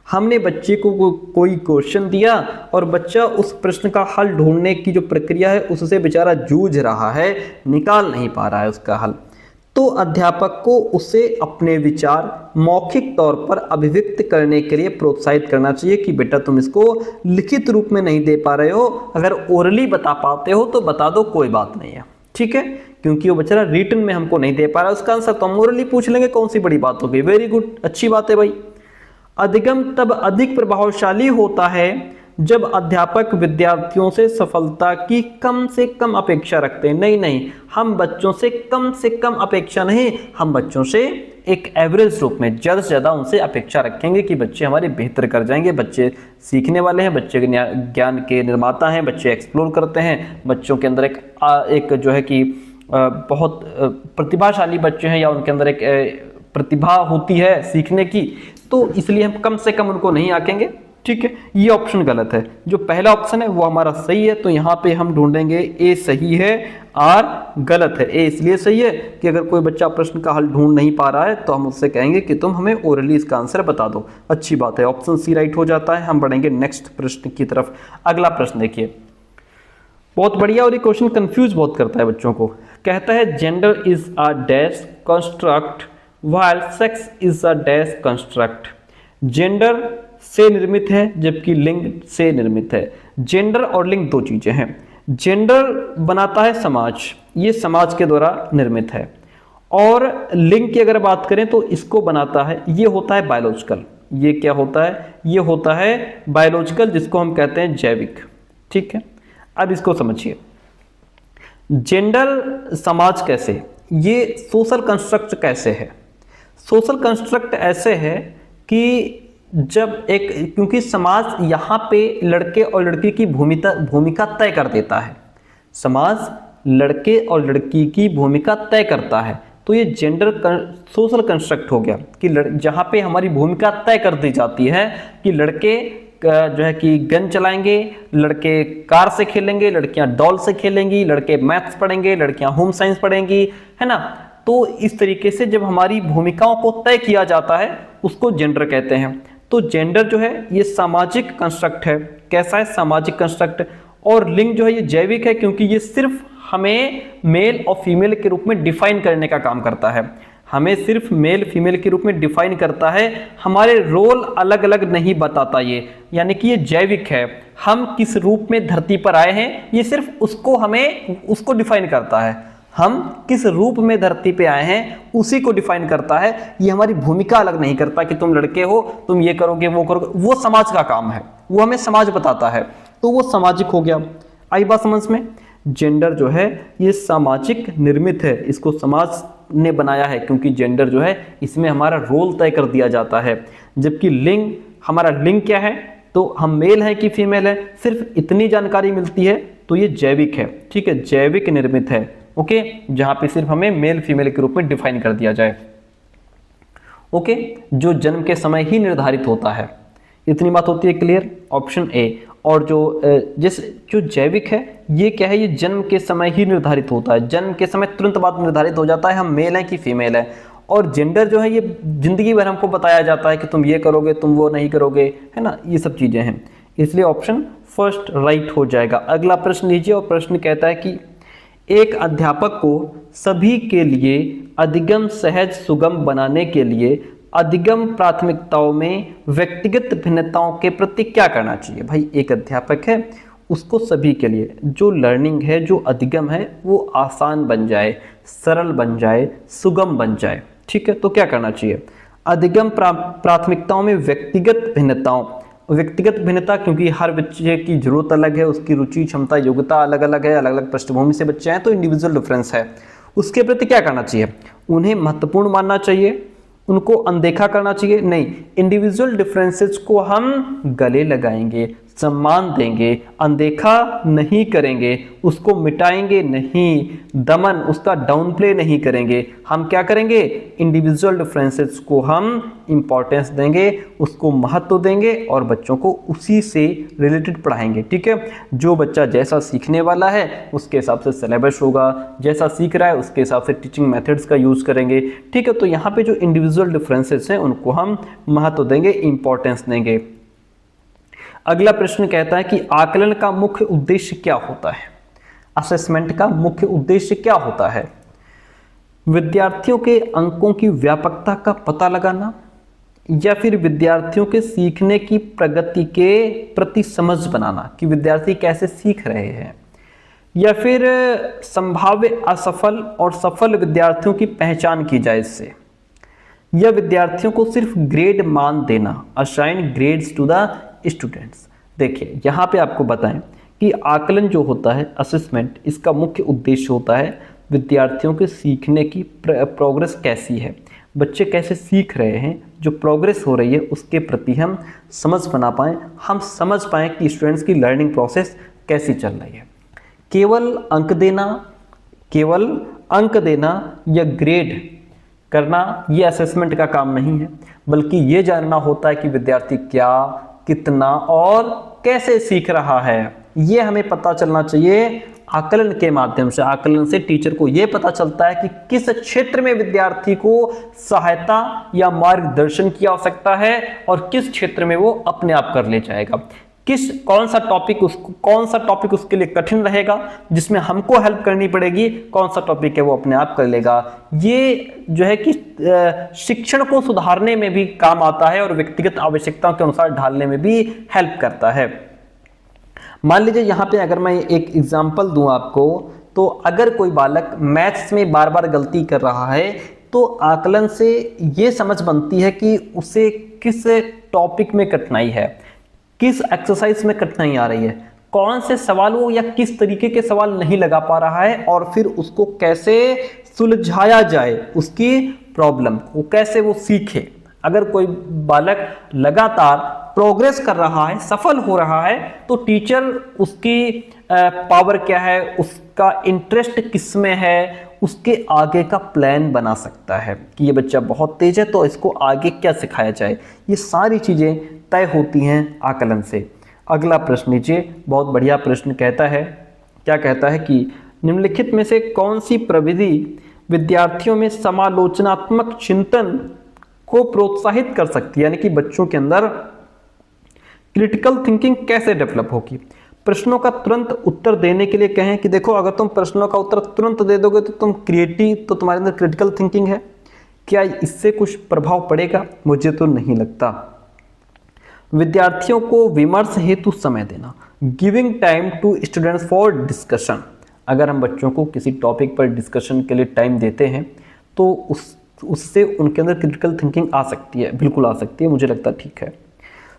हमने बच्चे को कोई क्वेश्चन दिया और बच्चा उस प्रश्न का हल ढूंढने की जो प्रक्रिया है उससे बेचारा जूझ रहा है, निकाल नहीं पा रहा है उसका हल, तो अध्यापक को उसे अपने विचार मौखिक तौर पर अभिव्यक्त करने के लिए प्रोत्साहित करना चाहिए कि बेटा तुम इसको लिखित रूप में नहीं दे पा रहे हो, अगर ओरली बता पाते हो तो बता दो, कोई बात नहीं है। ठीक है, क्योंकि वो बेचारा रिटन में हमको नहीं दे पा रहा उसका आंसर, तो हम ओरली पूछ लेंगे, कौन सी बड़ी बात हो गई। वेरी गुड, अच्छी बात है भाई। अधिगम तब अधिक प्रभावशाली होता है जब अध्यापक विद्यार्थियों से सफलता की कम से कम अपेक्षा रखते हैं। नहीं, हम बच्चों से कम अपेक्षा नहीं, हम बच्चों से एक एवरेज रूप में ज़्यादा से ज़्यादा उनसे अपेक्षा रखेंगे कि बच्चे हमारे बेहतर कर जाएंगे। बच्चे सीखने वाले हैं, बच्चे ज्ञान के निर्माता हैं, बच्चे एक्सप्लोर करते हैं, बच्चों के अंदर एक जो है कि बहुत प्रतिभाशाली बच्चे हैं, या उनके अंदर एक प्रतिभा होती है सीखने की, तो इसलिए हम कम से कम उनको नहीं आंकेंगे। ठीक है, ये ऑप्शन गलत है। जो पहला ऑप्शन है वो हमारा सही है, तो यहाँ पे हम ढूंढेंगे ए सही है, आर गलत है। ए इसलिए सही है कि अगर कोई बच्चा प्रश्न का हल ढूंढ नहीं पा रहा है तो हम उससे कहेंगे कि तुम हमें ओरली इसका आंसर बता दो। अच्छी बात है, ऑप्शन सी राइट हो जाता है। हम बढ़ेंगे नेक्स्ट प्रश्न की तरफ। अगला प्रश्न देखिए, बहुत बढ़िया, और ये क्वेश्चन कंफ्यूज बहुत करता है बच्चों को। कहता है gender is a dash construct while sex is a dash construct. Gender से निर्मित है जबकि लिंग से निर्मित है। जेंडर और लिंग दो चीजें हैं। जेंडर बनाता है समाज, ये समाज के द्वारा निर्मित है, और लिंग की अगर बात करें तो इसको बनाता है, ये होता है बायोलॉजिकल। ये क्या होता है? ये होता है बायोलॉजिकल, जिसको हम कहते हैं जैविक। ठीक है, अब इसको समझिए। जेंडर समाज कैसे, ये सोशल कंस्ट्रक्ट कैसे है? सोशल कंस्ट्रक्ट ऐसे है कि जब एक, क्योंकि समाज यहाँ पे लड़के और लड़की की भूमिका तय कर देता है। समाज लड़के और लड़की की भूमिका तय करता है, तो ये जेंडर सोशल कंस्ट्रक्ट हो गया कि जहाँ पे हमारी भूमिका तय कर दी जाती है कि लड़के जो है कि गन चलाएंगे, लड़के कार से खेलेंगे, लड़कियां डॉल से खेलेंगी, लड़के मैथ्स पढ़ेंगे, लड़कियां होम साइंस पढ़ेंगी, है ना। तो इस तरीके से जब हमारी भूमिकाओं को तय किया जाता है उसको जेंडर कहते हैं। तो जेंडर जो है ये सामाजिक कंस्ट्रक्ट है। कैसा है? सामाजिक कंस्ट्रक्ट। और लिंग जो है ये जैविक है, क्योंकि ये सिर्फ हमें मेल और फीमेल के रूप में डिफाइन करने का काम करता है, हमें सिर्फ मेल फीमेल के रूप में डिफाइन करता है, हमारे रोल अलग अलग नहीं बताता ये, यानी कि ये जैविक है। हम किस रूप में धरती पर आए हैं ये सिर्फ उसको डिफाइन करता है, हम किस रूप में धरती पे आए हैं उसी को डिफाइन करता है। ये हमारी भूमिका अलग नहीं करता कि तुम लड़के हो तुम ये करोगे वो करोगे, वो समाज का काम है, वो हमें समाज बताता है, तो वो सामाजिक हो गया। आई बात समझ में? जेंडर जो है ये सामाजिक निर्मित है, इसको समाज ने बनाया है, क्योंकि जेंडर जो है इसमें हमारा रोल तय कर दिया जाता है। जबकि लिंग, हमारा लिंग क्या है, तो हम मेल है कि फीमेल है, सिर्फ इतनी जानकारी मिलती है, तो ये जैविक है, ठीक है, जैविक निर्मित है, ओके, जहां पे सिर्फ हमें मेल फीमेल के रूप में डिफाइन कर दिया जाए, ओके, जो जन्म के समय ही निर्धारित होता है। इतनी बात होती है क्लियर? Option A. और जो जैविक है ये क्या है, ये जन्म के समय ही निर्धारित होता है, जन्म के समय तुरंत बाद निर्धारित हो जाता है हम मेल हैं कि फीमेल है। और जेंडर जो है ये जिंदगी भर हमको बताया जाता है कि तुम ये करोगे तुम वो नहीं करोगे, है ना, ये सब चीजें हैं, इसलिए ऑप्शन फर्स्ट राइट हो जाएगा। अगला प्रश्न लीजिए, और प्रश्न कहता है कि एक अध्यापक को सभी के लिए अधिगम सहज सुगम बनाने के लिए अधिगम प्राथमिकताओं में व्यक्तिगत भिन्नताओं के प्रति क्या करना चाहिए। भाई एक अध्यापक है, उसको सभी के लिए जो लर्निंग है, जो अधिगम है, वो आसान बन जाए, सरल बन जाए, सुगम बन जाए, ठीक है, तो क्या करना चाहिए? अधिगम प्राथमिकताओं में व्यक्तिगत भिन्नताओं, व्यक्तिगत भिन्नता, क्योंकि हर बच्चे की जरूरत अलग है, उसकी रुचि क्षमता योग्यता अलग अलग है, अलग अलग पृष्ठभूमि से बच्चे हैं, तो इंडिविजुअल डिफरेंस है, उसके प्रति क्या करना चाहिए? उन्हें महत्वपूर्ण मानना चाहिए, उनको अनदेखा करना चाहिए? नहीं, इंडिविजुअल डिफरेंसेस को हम गले लगाएंगे, सम्मान देंगे, अनदेखा नहीं करेंगे, उसको मिटाएंगे नहीं, दमन उसका डाउन प्ले नहीं करेंगे। हम क्या करेंगे? इंडिविजुअल डिफरेंसेस को हम इंपॉर्टेंस देंगे, उसको महत्व देंगे और बच्चों को उसी से रिलेटेड पढ़ाएंगे, ठीक है। जो बच्चा जैसा सीखने वाला है उसके हिसाब से सिलेबस होगा, जैसा सीख रहा है उसके हिसाब से टीचिंग मेथड्स का यूज करेंगे, ठीक है। तो यहाँ पे जो इंडिविजुअल डिफरेंसेस हैं उनको हम महत्व देंगे, इंपॉर्टेंस देंगे। अगला प्रश्न कहता है कि आकलन का मुख्य उद्देश्य क्या होता है? असेसमेंट का मुख्य उद्देश्य क्या होता है? विद्यार्थियों के अंकों की व्यापकता का पता लगाना, या फिर विद्यार्थियों के सीखने की प्रगति के प्रति समझ बनाना कि विद्यार्थी कैसे सीख रहे हैं, या फिर संभाव्य असफल और सफल विद्यार्थियों की पहचान की जाए इससे, या विद्यार्थियों को सिर्फ ग्रेड मान देना, assign grades to the students. देखिए यहाँ पे आपको बताएं कि आकलन जो होता है, असेसमेंट, इसका मुख्य उद्देश्य होता है विद्यार्थियों के सीखने की प्रोग्रेस कैसी है, बच्चे कैसे सीख रहे हैं, जो प्रोग्रेस हो रही है उसके प्रति हम समझ बना पाएँ, हम समझ पाएँ कि स्टूडेंट्स की लर्निंग प्रोसेस कैसी चल रही है। केवल अंक देना या ग्रेड करना ये असेसमेंट का काम नहीं है, बल्कि ये जानना होता है कि विद्यार्थी क्या, कितना और कैसे सीख रहा है, ये हमें पता चलना चाहिए आकलन के माध्यम से। आकलन से टीचर को यह पता चलता है कि किस क्षेत्र में विद्यार्थी को सहायता या मार्गदर्शन की आवश्यकता है और किस क्षेत्र में वो अपने आप कर ले जाएगा, कौन सा टॉपिक उसके लिए कठिन रहेगा जिसमें हमको हेल्प करनी पड़ेगी, कौन सा टॉपिक है वो अपने आप कर लेगा। ये जो है कि शिक्षण को सुधारने में भी काम आता है और व्यक्तिगत आवश्यकताओं के अनुसार ढालने में भी हेल्प करता है। मान लीजिए यहाँ पे अगर मैं एक एग्जांपल दूं आपको, तो अगर कोई बालक मैथ्स में बार बार गलती कर रहा है तो आकलन से ये समझ बनती है कि उसे किस टॉपिक में कठिनाई है, किस एक्सरसाइज में कठिनाई आ रही है, कौन से सवालों या किस तरीके के सवाल नहीं लगा पा रहा है और फिर उसको कैसे सुलझाया जाए, उसकी प्रॉब्लम को कैसे वो सीखे। अगर कोई बालक लगातार प्रोग्रेस कर रहा है, सफल हो रहा है, तो टीचर उसकी पावर क्या है, उसका इंटरेस्ट किस में है, उसके आगे का प्लान बना सकता है कि ये बच्चा बहुत तेज है तो इसको आगे क्या सिखाया जाए। ये सारी चीजें तय होती हैं आकलन से। अगला प्रश्न लीजिए, बहुत बढ़िया प्रश्न कहता है, क्या कहता है कि निम्नलिखित में से कौन सी प्रविधि विद्यार्थियों में समालोचनात्मक चिंतन को प्रोत्साहित कर सकती है, यानी कि बच्चों के अंदर क्रिटिकल थिंकिंग कैसे डेवलप होगी। प्रश्नों का तुरंत उत्तर देने के लिए कहें कि देखो अगर तुम प्रश्नों का उत्तर तुरंत दे दोगे तो तुम क्रिएटिव, तो तुम्हारे अंदर क्रिटिकल थिंकिंग है, क्या इससे कुछ प्रभाव पड़ेगा? मुझे तो नहीं लगता। विद्यार्थियों को विमर्श हेतु समय देना, giving time to students for discussion. अगर हम बच्चों को किसी टॉपिक पर डिस्कशन के लिए टाइम देते हैं तो उससे उनके अंदर क्रिटिकल थिंकिंग आ सकती है, बिल्कुल आ सकती है, मुझे लगता है ठीक है।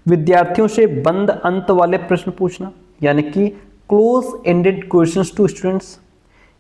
विद्यार्थियों से बंद अंत वाले प्रश्न पूछना, यानी कि close ended questions to students,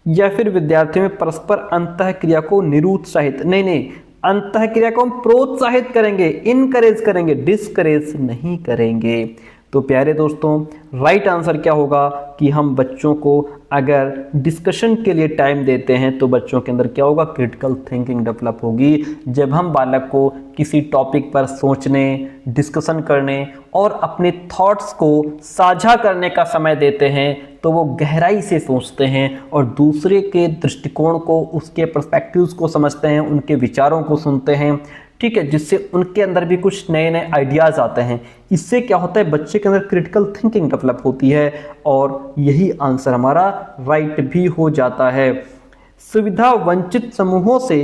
या फिर विद्यार्थियों में परस्पर अंतः क्रिया को निरुत्साहित, नहीं, अंतः क्रिया को हम प्रोत्साहित करेंगे, इनकरेज करेंगे, डिस्करेज नहीं करेंगे। तो प्यारे दोस्तों, राइट आंसर क्या होगा कि हम बच्चों को अगर डिस्कशन के लिए टाइम देते हैं तो बच्चों के अंदर क्या होगा? क्रिटिकल थिंकिंग डेवलप होगी। जब हम बालक को किसी टॉपिक पर सोचने, डिस्कशन करने और अपने थॉट्स को साझा करने का समय देते हैं तो वो गहराई से सोचते हैं और दूसरे के दृष्टिकोण को, उसके पर्सपेक्टिव्स को समझते हैं, उनके विचारों को सुनते हैं, ठीक है, जिससे उनके अंदर भी कुछ नए नए आइडियाज़ आते हैं। इससे क्या होता है? बच्चे के अंदर क्रिटिकल थिंकिंग डेवलप होती है और यही आंसर हमारा राइट भी हो जाता है। सुविधा वंचित समूहों से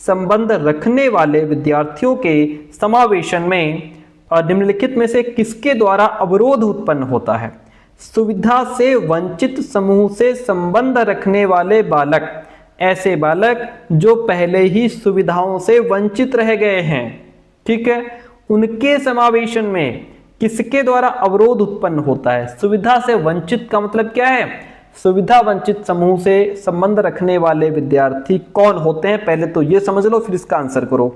संबंध रखने वाले विद्यार्थियों के समावेशन में निम्नलिखित में से किसके द्वारा अवरोध उत्पन्न होता है? सुविधा से वंचित समूह से संबंध रखने वाले बालक, ऐसे बालक जो पहले ही सुविधाओं से वंचित रह गए हैं, ठीक है, उनके समावेशन में किसके द्वारा अवरोध उत्पन्न होता है? सुविधा से वंचित का मतलब क्या है? सुविधा वंचित समूह से संबंध रखने वाले विद्यार्थी कौन होते हैं? पहले तो ये समझ लो, फिर इसका आंसर करो।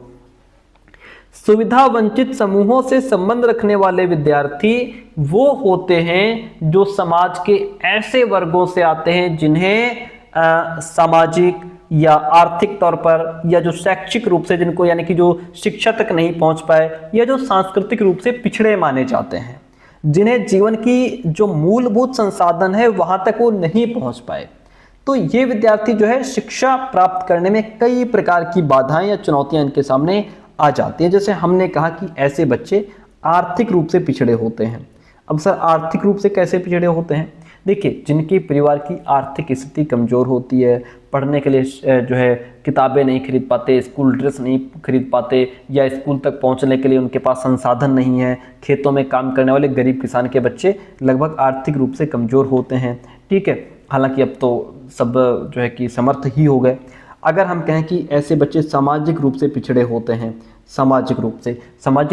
सुविधा वंचित समूहों से संबंध रखने वाले विद्यार्थी वो होते हैं जो समाज के ऐसे वर्गों से आते हैं जिन्हें सामाजिक या आर्थिक तौर पर, या जो शैक्षिक रूप से, जिनको यानी कि जो शिक्षा तक नहीं पहुंच पाए, या जो सांस्कृतिक रूप से पिछड़े माने जाते हैं, जिन्हें जीवन की जो मूलभूत संसाधन है वहां तक वो नहीं पहुंच पाए। तो ये विद्यार्थी जो है शिक्षा प्राप्त करने में कई प्रकार की बाधाएं या चुनौतियां इनके सामने आ जाती हैं। जैसे हमने कहा कि ऐसे बच्चे आर्थिक रूप से पिछड़े होते हैं। अब सर आर्थिक रूप से कैसे पिछड़े होते हैं? देखिए, जिनके परिवार की आर्थिक स्थिति कमज़ोर होती है, पढ़ने के लिए जो है किताबें नहीं खरीद पाते, स्कूल ड्रेस नहीं खरीद पाते, या स्कूल तक पहुंचने के लिए उनके पास संसाधन नहीं है, खेतों में काम करने वाले गरीब किसान के बच्चे लगभग आर्थिक रूप से कमज़ोर होते हैं, ठीक है। हालांकि अब तो सब जो है कि समर्थ ही हो गए। अगर हम कहें कि ऐसे बच्चे सामाजिक रूप से पिछड़े होते हैं, सामाजिक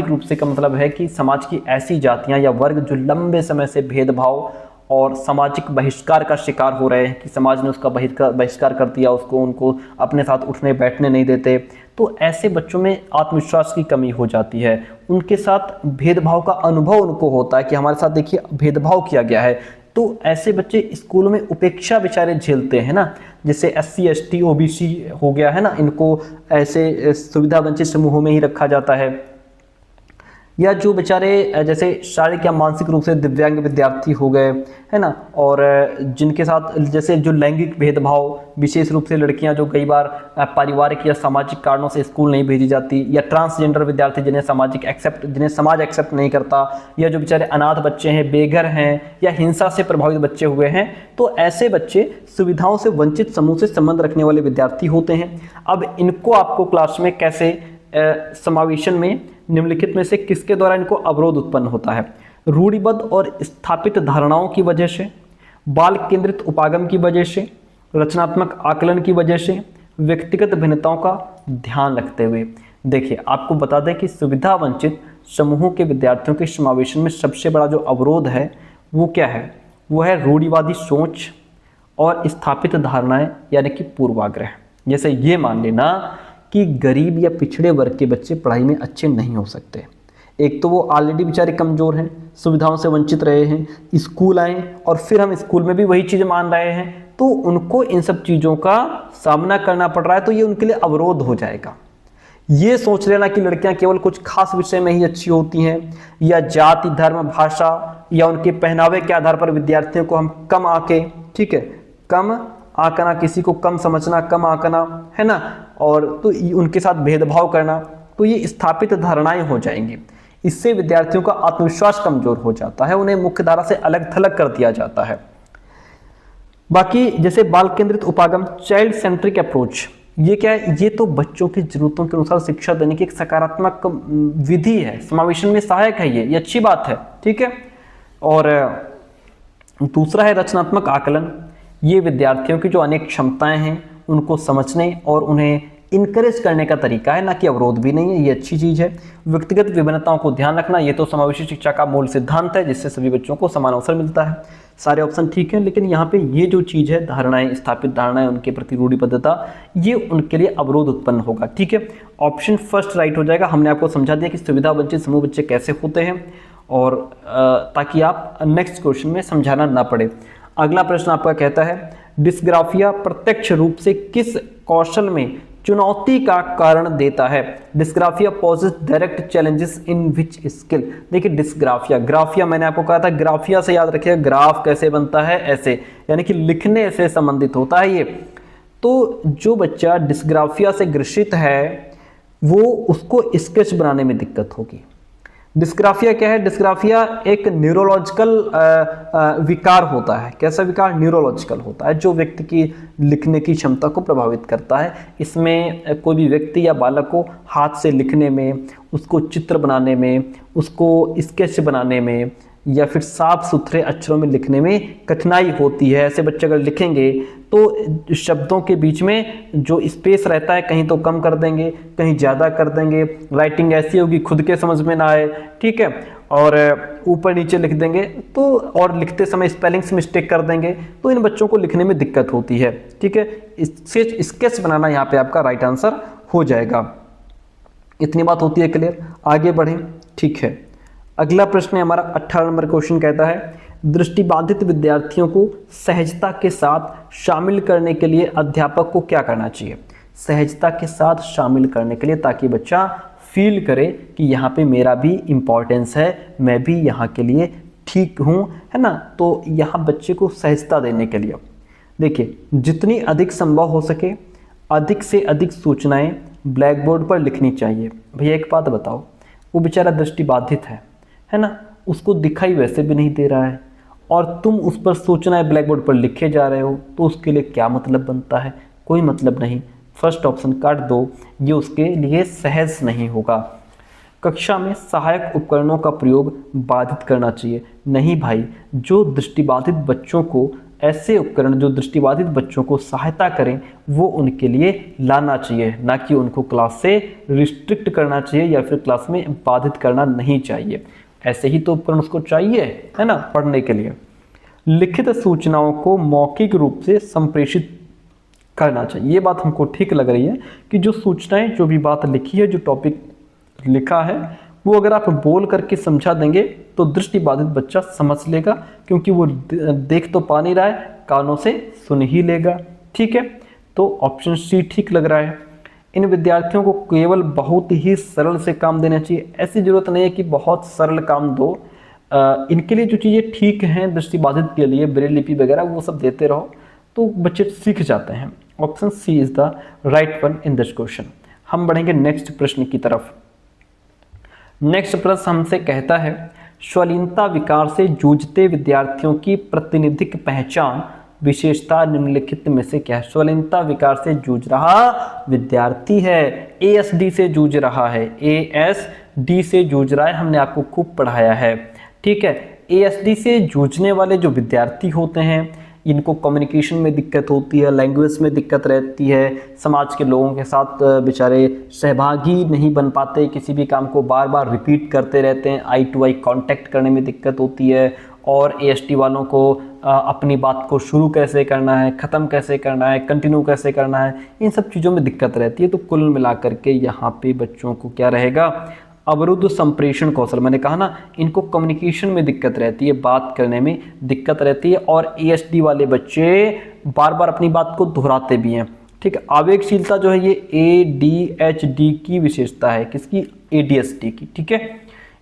रूप से का मतलब है कि समाज की ऐसी जातियां या वर्ग जो लंबे समय से भेदभाव और सामाजिक बहिष्कार का शिकार हो रहे हैं, कि समाज ने उसका बहिष्कार कर दिया, उनको अपने साथ उठने बैठने नहीं देते, तो ऐसे बच्चों में आत्मविश्वास की कमी हो जाती है। उनके साथ भेदभाव का अनुभव उनको होता है कि हमारे साथ देखिए भेदभाव किया गया है। तो ऐसे बच्चे स्कूलों में उपेक्षा बेचारे झेलते हैं ना, जैसे SC ST OBC हो गया है ना, इनको ऐसे सुविधा वंचित समूहों में ही रखा जाता है। या जो बेचारे जैसे शारीरिक या मानसिक रूप से दिव्यांग विद्यार्थी हो गए, है ना, और जिनके साथ जैसे जो लैंगिक भेदभाव, विशेष रूप से लड़कियां जो कई बार पारिवारिक या सामाजिक कारणों से स्कूल नहीं भेजी जाती, या ट्रांसजेंडर विद्यार्थी जिन्हें समाज एक्सेप्ट नहीं करता, या जो बेचारे अनाथ बच्चे हैं, बेघर हैं, या हिंसा से प्रभावित बच्चे हुए हैं, तो ऐसे बच्चे सुविधाओं से वंचित समूह से संबंध रखने वाले विद्यार्थी होते हैं। अब इनको आपको क्लास में कैसे समावेशन में निम्नलिखित में से किसके द्वारा इनको अवरोध उत्पन्न होता है? रूढ़िबद्ध और स्थापित धारणाओं की वजह से, बाल केंद्रित उपागम की वजह से, रचनात्मक आकलन की वजह से, व्यक्तिगत भिन्नताओं का ध्यान रखते हुए। देखिए, आपको बता दें कि सुविधा वंचित समूहों के विद्यार्थियों के समावेशन में सबसे बड़ा जो अवरोध है वो क्या है? वो है रूढ़िवादी सोच और स्थापित धारणाएं, यानी कि पूर्वाग्रह। जैसे ये मान लेना कि गरीब या पिछड़े वर्ग के बच्चे पढ़ाई में अच्छे नहीं हो सकते। एक तो वो ऑलरेडी बेचारे कमज़ोर हैं, सुविधाओं से वंचित रहे हैं, स्कूल आए और फिर हम स्कूल में भी वही चीज़ मान रहे हैं, तो उनको इन सब चीज़ों का सामना करना पड़ रहा है, तो ये उनके लिए अवरोध हो जाएगा। ये सोच लेना कि लड़कियां केवल कुछ खास विषय में ही अच्छी होती हैं, या जाति, धर्म, भाषा या उनके पहनावे के आधार पर विद्यार्थियों को हम कम आके, ठीक है, कम आंकना, किसी को कम समझना, कम आंकना, है ना, और तो उनके साथ भेदभाव करना, तो ये स्थापित धारणाएं हो जाएंगी। इससे विद्यार्थियों का आत्मविश्वास कमजोर हो जाता है, उन्हें मुख्य धारा से अलग थलग कर दिया जाता है। बाकी जैसे बाल केंद्रित उपागम, चाइल्ड सेंट्रिक अप्रोच, ये क्या है? ये तो बच्चों की जरूरतों के अनुसार शिक्षा देने की एक सकारात्मक विधि है, समावेशन में सहायक है, ये अच्छी बात है, ठीक है। और दूसरा है रचनात्मक आकलन, ये विद्यार्थियों की जो अनेक क्षमताएं हैं उनको समझने और उन्हें इनकरेज करने का तरीका है, ना कि अवरोध भी नहीं है, ये अच्छी चीज है। व्यक्तिगत विभिन्नताओं को ध्यान रखना, ये तो समावेशी शिक्षा का मूल सिद्धांत है, जिससे सभी बच्चों को समान अवसर मिलता है। सारे ऑप्शन ठीक है, लेकिन यहाँ पे ये जो चीज है, धारणाएं, स्थापित धारणाएं, उनके प्रति रूढ़िबद्धता, ये उनके लिए अवरोध उत्पन्न होगा, ठीक है। ऑप्शन फर्स्ट राइट हो जाएगा। हमने आपको समझा दिया कि सुविधा वंचित समूह बच्चे कैसे होते हैं, और ताकि आप नेक्स्ट क्वेश्चन में समझाना ना पड़े। अगला प्रश्न आपका कहता है डिस्ग्राफिया प्रत्यक्ष रूप से किस कौशल में चुनौती का कारण देता है? Dysgraphia poses direct challenges in which skill. देखिए डिस्ग्राफिया, ग्राफिया मैंने आपको कहा था, ग्राफिया से याद रखिएगा, ग्राफ कैसे बनता है, ऐसे, यानी कि लिखने से संबंधित होता है ये। तो जो बच्चा डिस्ग्राफिया से ग्रसित है वो, उसको स्केच बनाने में दिक्कत होगी। डिस्ग्राफिया क्या है? डिस्ग्राफिया एक न्यूरोलॉजिकल विकार होता है। कैसा विकार? न्यूरोलॉजिकल होता है, जो व्यक्ति की लिखने की क्षमता को प्रभावित करता है। इसमें कोई भी व्यक्ति या बालक को हाथ से लिखने में, उसको चित्र बनाने में, उसको स्केच बनाने में, या फिर साफ सुथरे अक्षरों में लिखने में कठिनाई होती है। ऐसे बच्चे अगर लिखेंगे तो शब्दों के बीच में जो स्पेस रहता है, कहीं तो कम कर देंगे, कहीं ज़्यादा कर देंगे, राइटिंग ऐसी होगी खुद के समझ में ना आए, ठीक है, और ऊपर नीचे लिख देंगे तो, और लिखते समय स्पेलिंग्स मिस्टेक कर देंगे, तो इन बच्चों को लिखने में दिक्कत होती है, ठीक है। स्केच बनाना यहाँ पे आपका राइट आंसर हो जाएगा। इतनी बात होती है क्लियर? आगे बढ़ें, ठीक है। अगला प्रश्न है हमारा 18 नंबर क्वेश्चन, कहता है दृष्टिबाधित विद्यार्थियों को सहजता के साथ शामिल करने के लिए अध्यापक को क्या करना चाहिए? सहजता के साथ शामिल करने के लिए, ताकि बच्चा फील करे कि यहाँ पे मेरा भी इम्पोर्टेंस है, मैं भी यहाँ के लिए ठीक हूँ, है ना। तो यहाँ बच्चे को सहजता देने के लिए देखिए, जितनी अधिक संभव हो सके अधिक से अधिक सूचनाएं ब्लैक बोर्ड पर लिखनी चाहिए। भैया एक बात बताओ, वो बेचारा दृष्टिबाधित है ना, उसको दिखाई वैसे भी नहीं दे रहा है, और तुम उस पर सूचनाएं ब्लैक बोर्ड पर लिखे जा रहे हो, तो उसके लिए क्या मतलब बनता है? कोई मतलब नहीं। फर्स्ट ऑप्शन काट दो, ये उसके लिए सहज नहीं होगा। कक्षा में सहायक उपकरणों का प्रयोग बाधित करना चाहिए। नहीं भाई, जो दृष्टिबाधित बच्चों को, ऐसे उपकरण जो दृष्टिबाधित बच्चों को सहायता करें, वो उनके लिए लाना चाहिए, ना कि उनको क्लास से रिस्ट्रिक्ट करना चाहिए या फिर क्लास में बाधित करना नहीं चाहिए। ऐसे ही तो उपकरण उसको चाहिए, है ना, पढ़ने के लिए। लिखित सूचनाओं को मौखिक रूप से संप्रेषित करना चाहिए। ये बात हमको ठीक लग रही है कि जो सूचनाएं, जो भी बात लिखी है, जो टॉपिक लिखा है, वो अगर आप बोल करके समझा देंगे तो दृष्टिबाधित बच्चा समझ लेगा, क्योंकि वो देख तो पा नहीं रहा है, कानों से सुन ही लेगा, ठीक है। तो ऑप्शन सी ठीक लग रहा है। इन विद्यार्थियों को केवल बहुत ही सरल से काम देना चाहिए। ऐसी जरूरत नहीं है कि बहुत सरल काम दो, इनके लिए जो चीज़ें ठीक हैं दृष्टिबाधित के लिए, ब्रेल लिपि वगैरह, वो सब देते रहो तो बच्चे सीख जाते हैं। Option C is the right one in this question. हम बढ़ेंगे नेक्स्ट प्रश्न की तरफ। नेक्स्ट प्रश्न हमसे कहता है स्वलीनता विकार से जूझते विद्यार्थियों की प्रातिनिधिक पहचान विशेषता निम्नलिखित में से क्या है? स्वलीनता विकार से जूझ रहा विद्यार्थी है, ASD से जूझ रहा है, ASD से जूझ रहा है, हमने आपको खूब पढ़ाया है, ठीक है। ASD से जूझने वाले जो विद्यार्थी होते हैं, इनको कम्युनिकेशन में दिक्कत होती है, लैंग्वेज में दिक्कत रहती है, समाज के लोगों के साथ बेचारे सहभागी नहीं बन पाते, किसी भी काम को बार बार रिपीट करते रहते हैं, आई टू आई कांटेक्ट करने में दिक्कत होती है, और ASD वालों को अपनी बात को शुरू कैसे करना है, ख़त्म कैसे करना है, कंटिन्यू कैसे करना है, इन सब चीज़ों में दिक्कत रहती है। तो कुल मिलाकर के यहाँ पे बच्चों को क्या रहेगा? अवरुद्ध संप्रेषण कौशल। मैंने कहा ना, इनको कम्युनिकेशन में दिक्कत रहती है, बात करने में दिक्कत रहती है, और ASD वाले बच्चे बार बार अपनी बात को दोहराते भी हैं, ठीक है। आवेगशीलता जो है ये ADHD की विशेषता है, किसकी? ADHD की, ठीक है।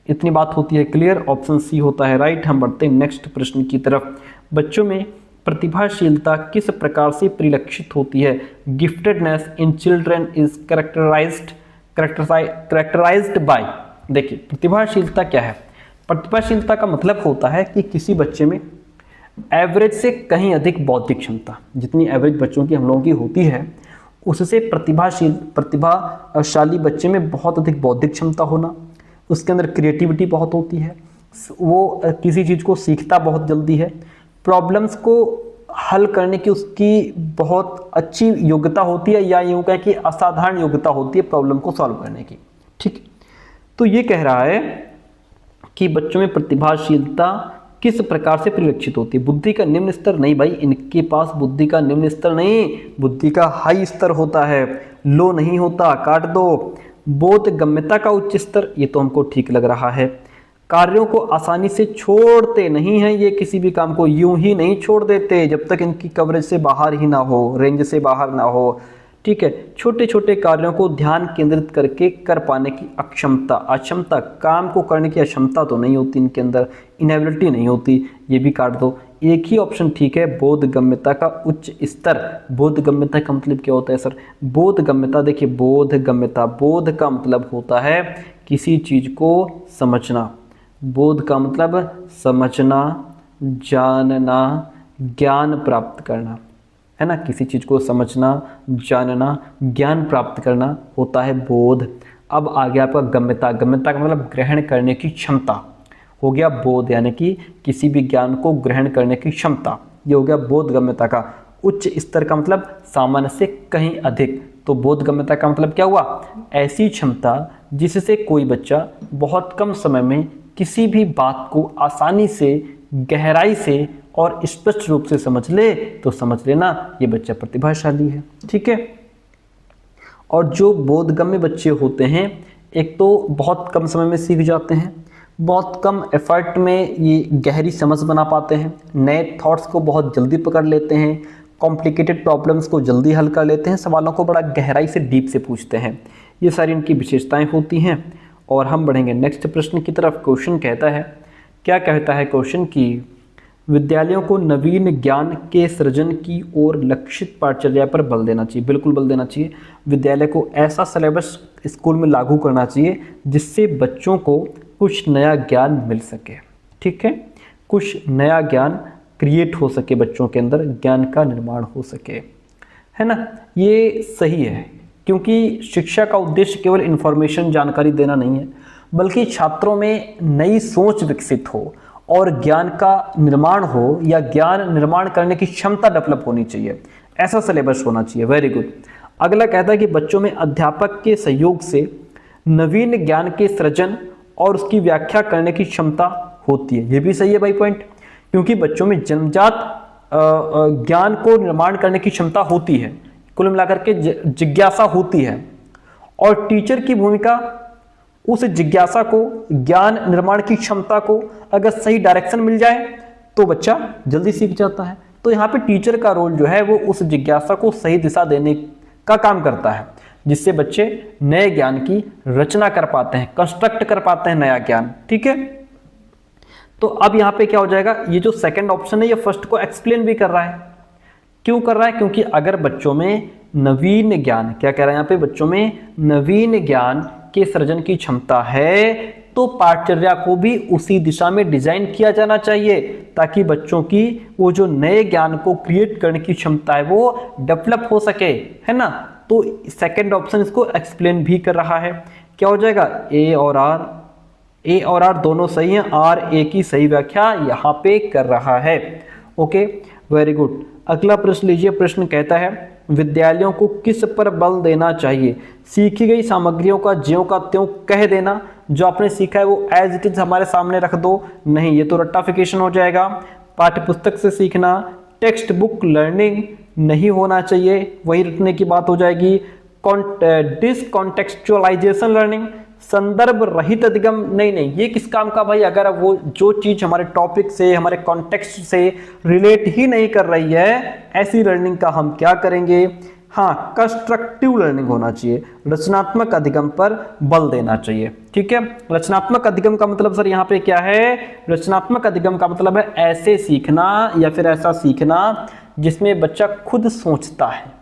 इतनी बात होती है क्लियर। ऑप्शन सी होता है राइट। हम बढ़ते हैं नेक्स्ट प्रश्न की तरफ। बच्चों में प्रतिभाशीलता किस प्रकार से परिलक्षित होती है? Giftedness in children is characterized by, देखिए प्रतिभाशीलता क्या है? प्रतिभाशीलता का मतलब होता है कि किसी बच्चे में एवरेज से कहीं अधिक बौद्धिक क्षमता, जितनी एवरेज बच्चों की हम लोगों की होती है उससे प्रतिभाशाली बच्चे में बहुत अधिक बौद्धिक क्षमता होना, उसके अंदर क्रिएटिविटी बहुत होती है, वो किसी चीज़ को सीखता बहुत जल्दी है, प्रॉब्लम्स को हल करने की उसकी बहुत अच्छी योग्यता होती है, या यूँ कहें कि असाधारण योग्यता होती है प्रॉब्लम को सॉल्व करने की। ठीक, तो ये कह रहा है कि बच्चों में प्रतिभाशीलता किस प्रकार से परिलक्षित होती है। बुद्धि का निम्न स्तर नहीं भाई, इनके पास बुद्धि का निम्न स्तर नहीं, बुद्धि का हाई स्तर होता है, लो नहीं होता, काट दो। बोधगम्यता का उच्च स्तर, ये तो हमको ठीक लग रहा है। कार्यों को आसानी से छोड़ते नहीं हैं, ये किसी भी काम को यूं ही नहीं छोड़ देते जब तक इनकी कवरेज से बाहर ही ना हो, रेंज से बाहर ना हो। ठीक है, छोटे छोटे कार्यों को ध्यान केंद्रित करके कर पाने की अक्षमता, काम को करने की अक्षमता तो नहीं होती इनके अंदर, इनेबिलिटी नहीं होती, ये भी काट दो। एक ही ऑप्शन ठीक है, बोधगम्यता का उच्च स्तर। बोधगम्यता का मतलब क्या होता है सर? बोधगम्यता, देखिए बोधगम्यता, बोध का मतलब होता है किसी चीज को समझना, बोध का मतलब समझना, जानना, ज्ञान प्राप्त करना, है ना। किसी चीज को समझना, जानना, ज्ञान प्राप्त करना होता है बोध। अब आ गया आपका गम्यता। गम्यता का मतलब ग्रहण करने की क्षमता हो गया बोध, यानी कि किसी भी ज्ञान को ग्रहण करने की क्षमता, ये हो गया बोधगम्यता का उच्च स्तर का मतलब सामान्य से कहीं अधिक। तो बोधगम्यता का मतलब क्या हुआ? ऐसी क्षमता जिससे कोई बच्चा बहुत कम समय में किसी भी बात को आसानी से, गहराई से और स्पष्ट रूप से समझ ले, तो समझ लेना ये बच्चा प्रतिभाशाली है। ठीक है, और जो बोधगम्य बच्चे होते हैं, एक तो बहुत कम समय में सीख जाते हैं, बहुत कम एफर्ट में ये गहरी समझ बना पाते हैं, नए थॉट्स को बहुत जल्दी पकड़ लेते हैं, कॉम्प्लिकेटेड प्रॉब्लम्स को जल्दी हल कर लेते हैं, सवालों को बड़ा गहराई से डीप से पूछते हैं। ये सारी इनकी विशेषताएं होती हैं। और हम बढ़ेंगे नेक्स्ट प्रश्न की तरफ। क्वेश्चन कहता है, क्या कहता है क्वेश्चन की विद्यालयों को नवीन ज्ञान के सृजन की ओर लक्षित पाठचर्या पर बल देना चाहिए। बिल्कुल बल देना चाहिए। विद्यालय को ऐसा सिलेबस स्कूल में लागू करना चाहिए जिससे बच्चों को कुछ नया ज्ञान मिल सके। ठीक है, कुछ नया ज्ञान क्रिएट हो सके, बच्चों के अंदर ज्ञान का निर्माण हो सके, है ना। ये सही है, क्योंकि शिक्षा का उद्देश्य केवल इंफॉर्मेशन, जानकारी देना नहीं है, बल्कि छात्रों में नई सोच विकसित हो और ज्ञान का निर्माण हो, या ज्ञान निर्माण करने की क्षमता डेवलप होनी चाहिए, ऐसा सिलेबस होना चाहिए। Very good. अगला कहता है कि बच्चों में अध्यापक के सहयोग से नवीन ज्ञान के सृजन और उसकी व्याख्या करने की क्षमता होती है। ये भी सही है भाई पॉइंट, क्योंकि बच्चों में जन्मजात ज्ञान को निर्माण करने की क्षमता होती है, कुल मिलाकर के जिज्ञासा होती है, और टीचर की भूमिका उस जिज्ञासा को, ज्ञान निर्माण की क्षमता को अगर सही डायरेक्शन मिल जाए तो बच्चा जल्दी सीख जाता है। तो यहाँ पे टीचर का रोल जो है वो उस जिज्ञासा को सही दिशा देने का काम करता है, जिससे बच्चे नए ज्ञान की रचना कर पाते हैं, कंस्ट्रक्ट कर पाते हैं नया ज्ञान। ठीक है, तो अब यहाँ पे क्या हो जाएगा, ये जो सेकंड ऑप्शन है ये फर्स्ट को एक्सप्लेन भी कर रहा है। क्यों कर रहा है? क्योंकि अगर बच्चों में नवीन ज्ञान, क्या कह रहा है यहाँ पे, बच्चों में नवीन ज्ञान के सृजन की क्षमता है, तो पाठचर्या को भी उसी दिशा में डिजाइन किया जाना चाहिए, ताकि बच्चों की वो जो नए ज्ञान को क्रिएट करने की क्षमता है वो डेवलप हो सके, है ना। तो सेकंड ऑप्शन इसको एक्सप्लेन भी कर रहा है। क्या हो जाएगा, ए और आर दोनों सही हैं, आर ए की सही व्याख्या यहाँ पे कर रहा है। Okay, very good. अगला प्रश्न लीजिए। प्रश्न कहता है, विद्यालयों को किस पर बल देना चाहिए? सीखी गई सामग्रियों का ज्यों का त्यों कह देना, जो आपने सीखा है वो एज इट इज हमारे सामने रख दो, नहीं ये तो रट्टाफिकेशन हो जाएगा। पाठ्य पुस्तक से सीखना, टेक्स्ट बुक लर्निंग नहीं होना चाहिए, वही रटने की बात हो जाएगी। डिसकॉन्टेक्चुअलाइजेशन लर्निंग, संदर्भ रहित अधिगम, नहीं ये किस काम का भाई, अगर वो जो चीज हमारे टॉपिक से, हमारे कॉन्टेक्स्ट से रिलेट ही नहीं कर रही है, ऐसी लर्निंग का हम क्या करेंगे। हाँ, कंस्ट्रक्टिव लर्निंग होना चाहिए, रचनात्मक अधिगम पर बल देना चाहिए। ठीक है, रचनात्मक अधिगम का मतलब सर यहाँ पे क्या है, रचनात्मक अधिगम का मतलब है ऐसे सीखना या फिर ऐसा सीखना जिसमें बच्चा खुद सोचता है,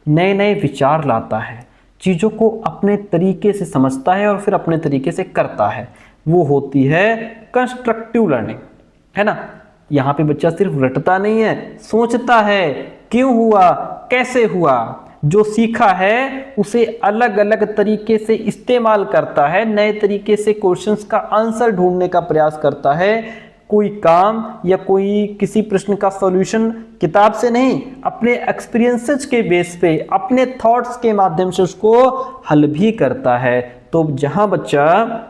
नए नए विचार लाता है, चीज़ों को अपने तरीके से समझता है और फिर अपने तरीके से करता है, वो होती है कंस्ट्रक्टिव लर्निंग, है ना। यहाँ पे बच्चा सिर्फ रटता नहीं है, सोचता है, क्यों हुआ, कैसे हुआ, जो सीखा है उसे अलग अलग तरीके से इस्तेमाल करता है, नए तरीके से क्वेश्चंस का आंसर ढूंढने का प्रयास करता है। कोई काम या कोई किसी प्रश्न का सॉल्यूशन किताब से नहीं, अपने एक्सपीरियंसेस के बेस पे, अपने थॉट्स के माध्यम से उसको हल भी करता है। तो जहां बच्चा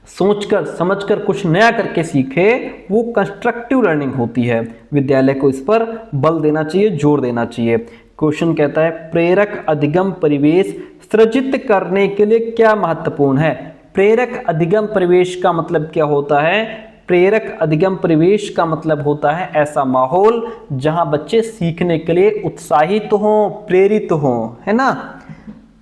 सोचकर समझकर कुछ नया करके सीखे, वो कंस्ट्रक्टिव लर्निंग होती है। विद्यालय को इस पर बल देना चाहिए, जोर देना चाहिए। क्वेश्चन कहता है प्रेरक अधिगम परिवेश सृजित करने के लिए क्या महत्वपूर्ण है। प्रेरक अधिगम परिवेश का मतलब क्या होता है? प्रेरक अधिगम परिवेश का मतलब होता है ऐसा माहौल जहां बच्चे सीखने के लिए उत्साहित हों, प्रेरित हों, है ना।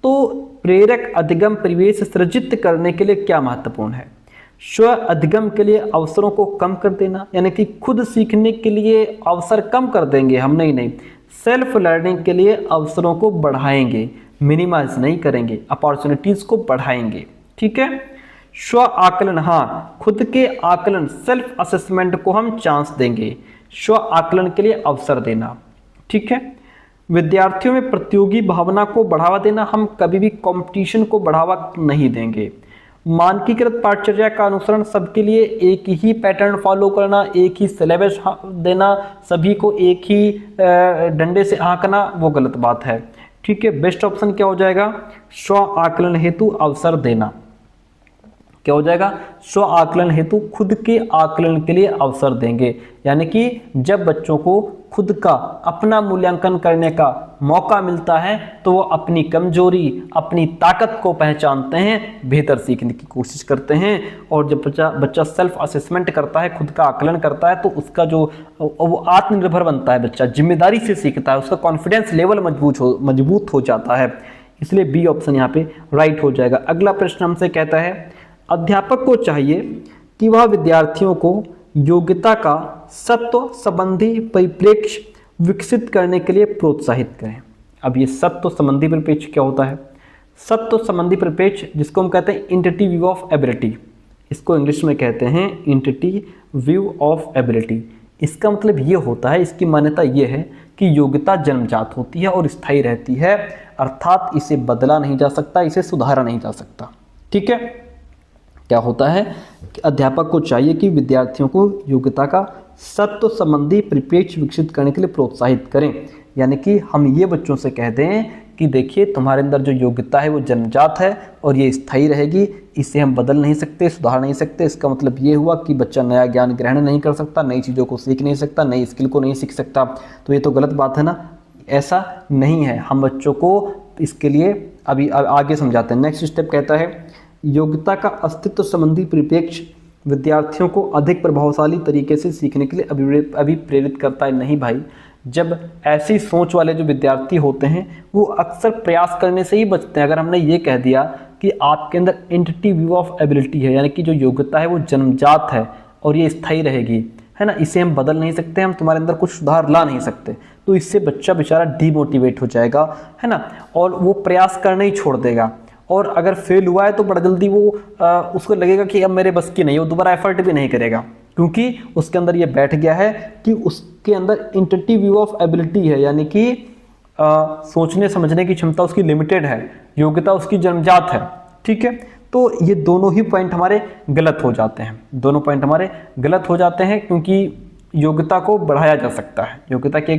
तो प्रेरक अधिगम परिवेश सृजित करने के लिए क्या महत्वपूर्ण है? स्व अधिगम के लिए अवसरों को कम कर देना, यानी कि खुद सीखने के लिए अवसर कम कर देंगे हम, नहीं, सेल्फ लर्निंग के लिए अवसरों को बढ़ाएंगे, मिनिमाइज नहीं करेंगे, अपॉर्चुनिटीज को बढ़ाएंगे, ठीक है। स्व आकलन, हाँ, खुद के आकलन, सेल्फ असेसमेंट को हम चांस देंगे, स्व आकलन के लिए अवसर देना, ठीक है। विद्यार्थियों में प्रतियोगी भावना को बढ़ावा देना, हम कभी भी कंपटीशन को बढ़ावा नहीं देंगे। मानकीकृत पाठचर्या का अनुसरण, सबके लिए एक ही पैटर्न फॉलो करना, एक ही सिलेबस देना, सभी को एक ही डंडे से आंकना, वो गलत बात है, ठीक है। बेस्ट ऑप्शन क्या हो जाएगा? स्व आकलन हेतु अवसर देना। क्या हो जाएगा? स्व आकलन हेतु खुद के आकलन के लिए अवसर देंगे, यानी कि जब बच्चों को खुद का अपना मूल्यांकन करने का मौका मिलता है तो वो अपनी कमजोरी, अपनी ताकत को पहचानते हैं, बेहतर सीखने की कोशिश करते हैं। और जब बच्चा सेल्फ असेसमेंट करता है, खुद का आकलन करता है, तो उसका जो वो आत्मनिर्भर बनता है, बच्चा जिम्मेदारी से सीखता है, उसका कॉन्फिडेंस लेवल मजबूत हो जाता है। इसलिए बी ऑप्शन यहाँ पे राइट हो जाएगा। अगला प्रश्न हमसे कहता है अध्यापक को चाहिए कि वह विद्यार्थियों को योग्यता का सत्व संबंधी परिप्रेक्ष्य विकसित करने के लिए प्रोत्साहित करें। अब ये सत्व संबंधी परिप्रेक्ष्य क्या होता है? सत्व संबंधी परिप्रेक्ष्य, जिसको हम कहते हैं इंटिटी व्यू ऑफ एबिलिटी, इसको इंग्लिश में कहते हैं इंटिटी व्यू ऑफ एबिलिटी। इसका मतलब ये होता है, इसकी मान्यता ये है कि योग्यता जन्मजात होती है और स्थायी रहती है, अर्थात इसे बदला नहीं जा सकता, इसे सुधारा नहीं जा सकता, ठीक है। क्या होता है कि अध्यापक को चाहिए कि विद्यार्थियों को योग्यता का सत्व संबंधी परिप्रेक्ष्य विकसित करने के लिए प्रोत्साहित करें, यानी कि हम ये बच्चों से कह दें कि देखिए तुम्हारे अंदर जो योग्यता है वो जन्मजात है और ये स्थायी रहेगी, इसे हम बदल नहीं सकते, सुधार नहीं सकते। इसका मतलब ये हुआ कि बच्चा नया ज्ञान ग्रहण नहीं कर सकता, नई चीज़ों को सीख नहीं सकता, नई स्किल को नहीं सीख सकता, तो ये तो गलत बात है ना। ऐसा नहीं है, हम बच्चों को इसके लिए अभी आगे समझाते हैं। नेक्स्ट स्टेप कहता है योग्यता का अस्तित्व संबंधी परिप्रेक्ष्य विद्यार्थियों को अधिक प्रभावशाली तरीके से सीखने के लिए अभिप्रेरित करता है। नहीं भाई, जब ऐसी सोच वाले जो विद्यार्थी होते हैं वो अक्सर प्रयास करने से ही बचते हैं। अगर हमने ये कह दिया कि आपके अंदर एंटिटी व्यू ऑफ एबिलिटी है, यानी कि जो योग्यता है वो जन्मजात है और ये स्थायी रहेगी, है ना, इसे हम बदल नहीं सकते, हम तुम्हारे अंदर कुछ सुधार ला नहीं सकते, तो इससे बच्चा बेचारा डीमोटिवेट हो जाएगा, है ना, और वो प्रयास करना ही छोड़ देगा। और अगर फेल हुआ है तो बड़ा जल्दी वो उसको लगेगा कि अब मेरे बस की नहीं, वो दोबारा एफर्ट भी नहीं करेगा, क्योंकि उसके अंदर ये बैठ गया है कि उसके अंदर इंटिटी व्यू ऑफ एबिलिटी है, यानी कि सोचने समझने की क्षमता उसकी लिमिटेड है, योग्यता उसकी जन्मजात है, ठीक है। तो ये दोनों ही पॉइंट हमारे गलत हो जाते हैं, दोनों पॉइंट हमारे गलत हो जाते हैं, क्योंकि योग्यता को बढ़ाया जा सकता है, योग्यता के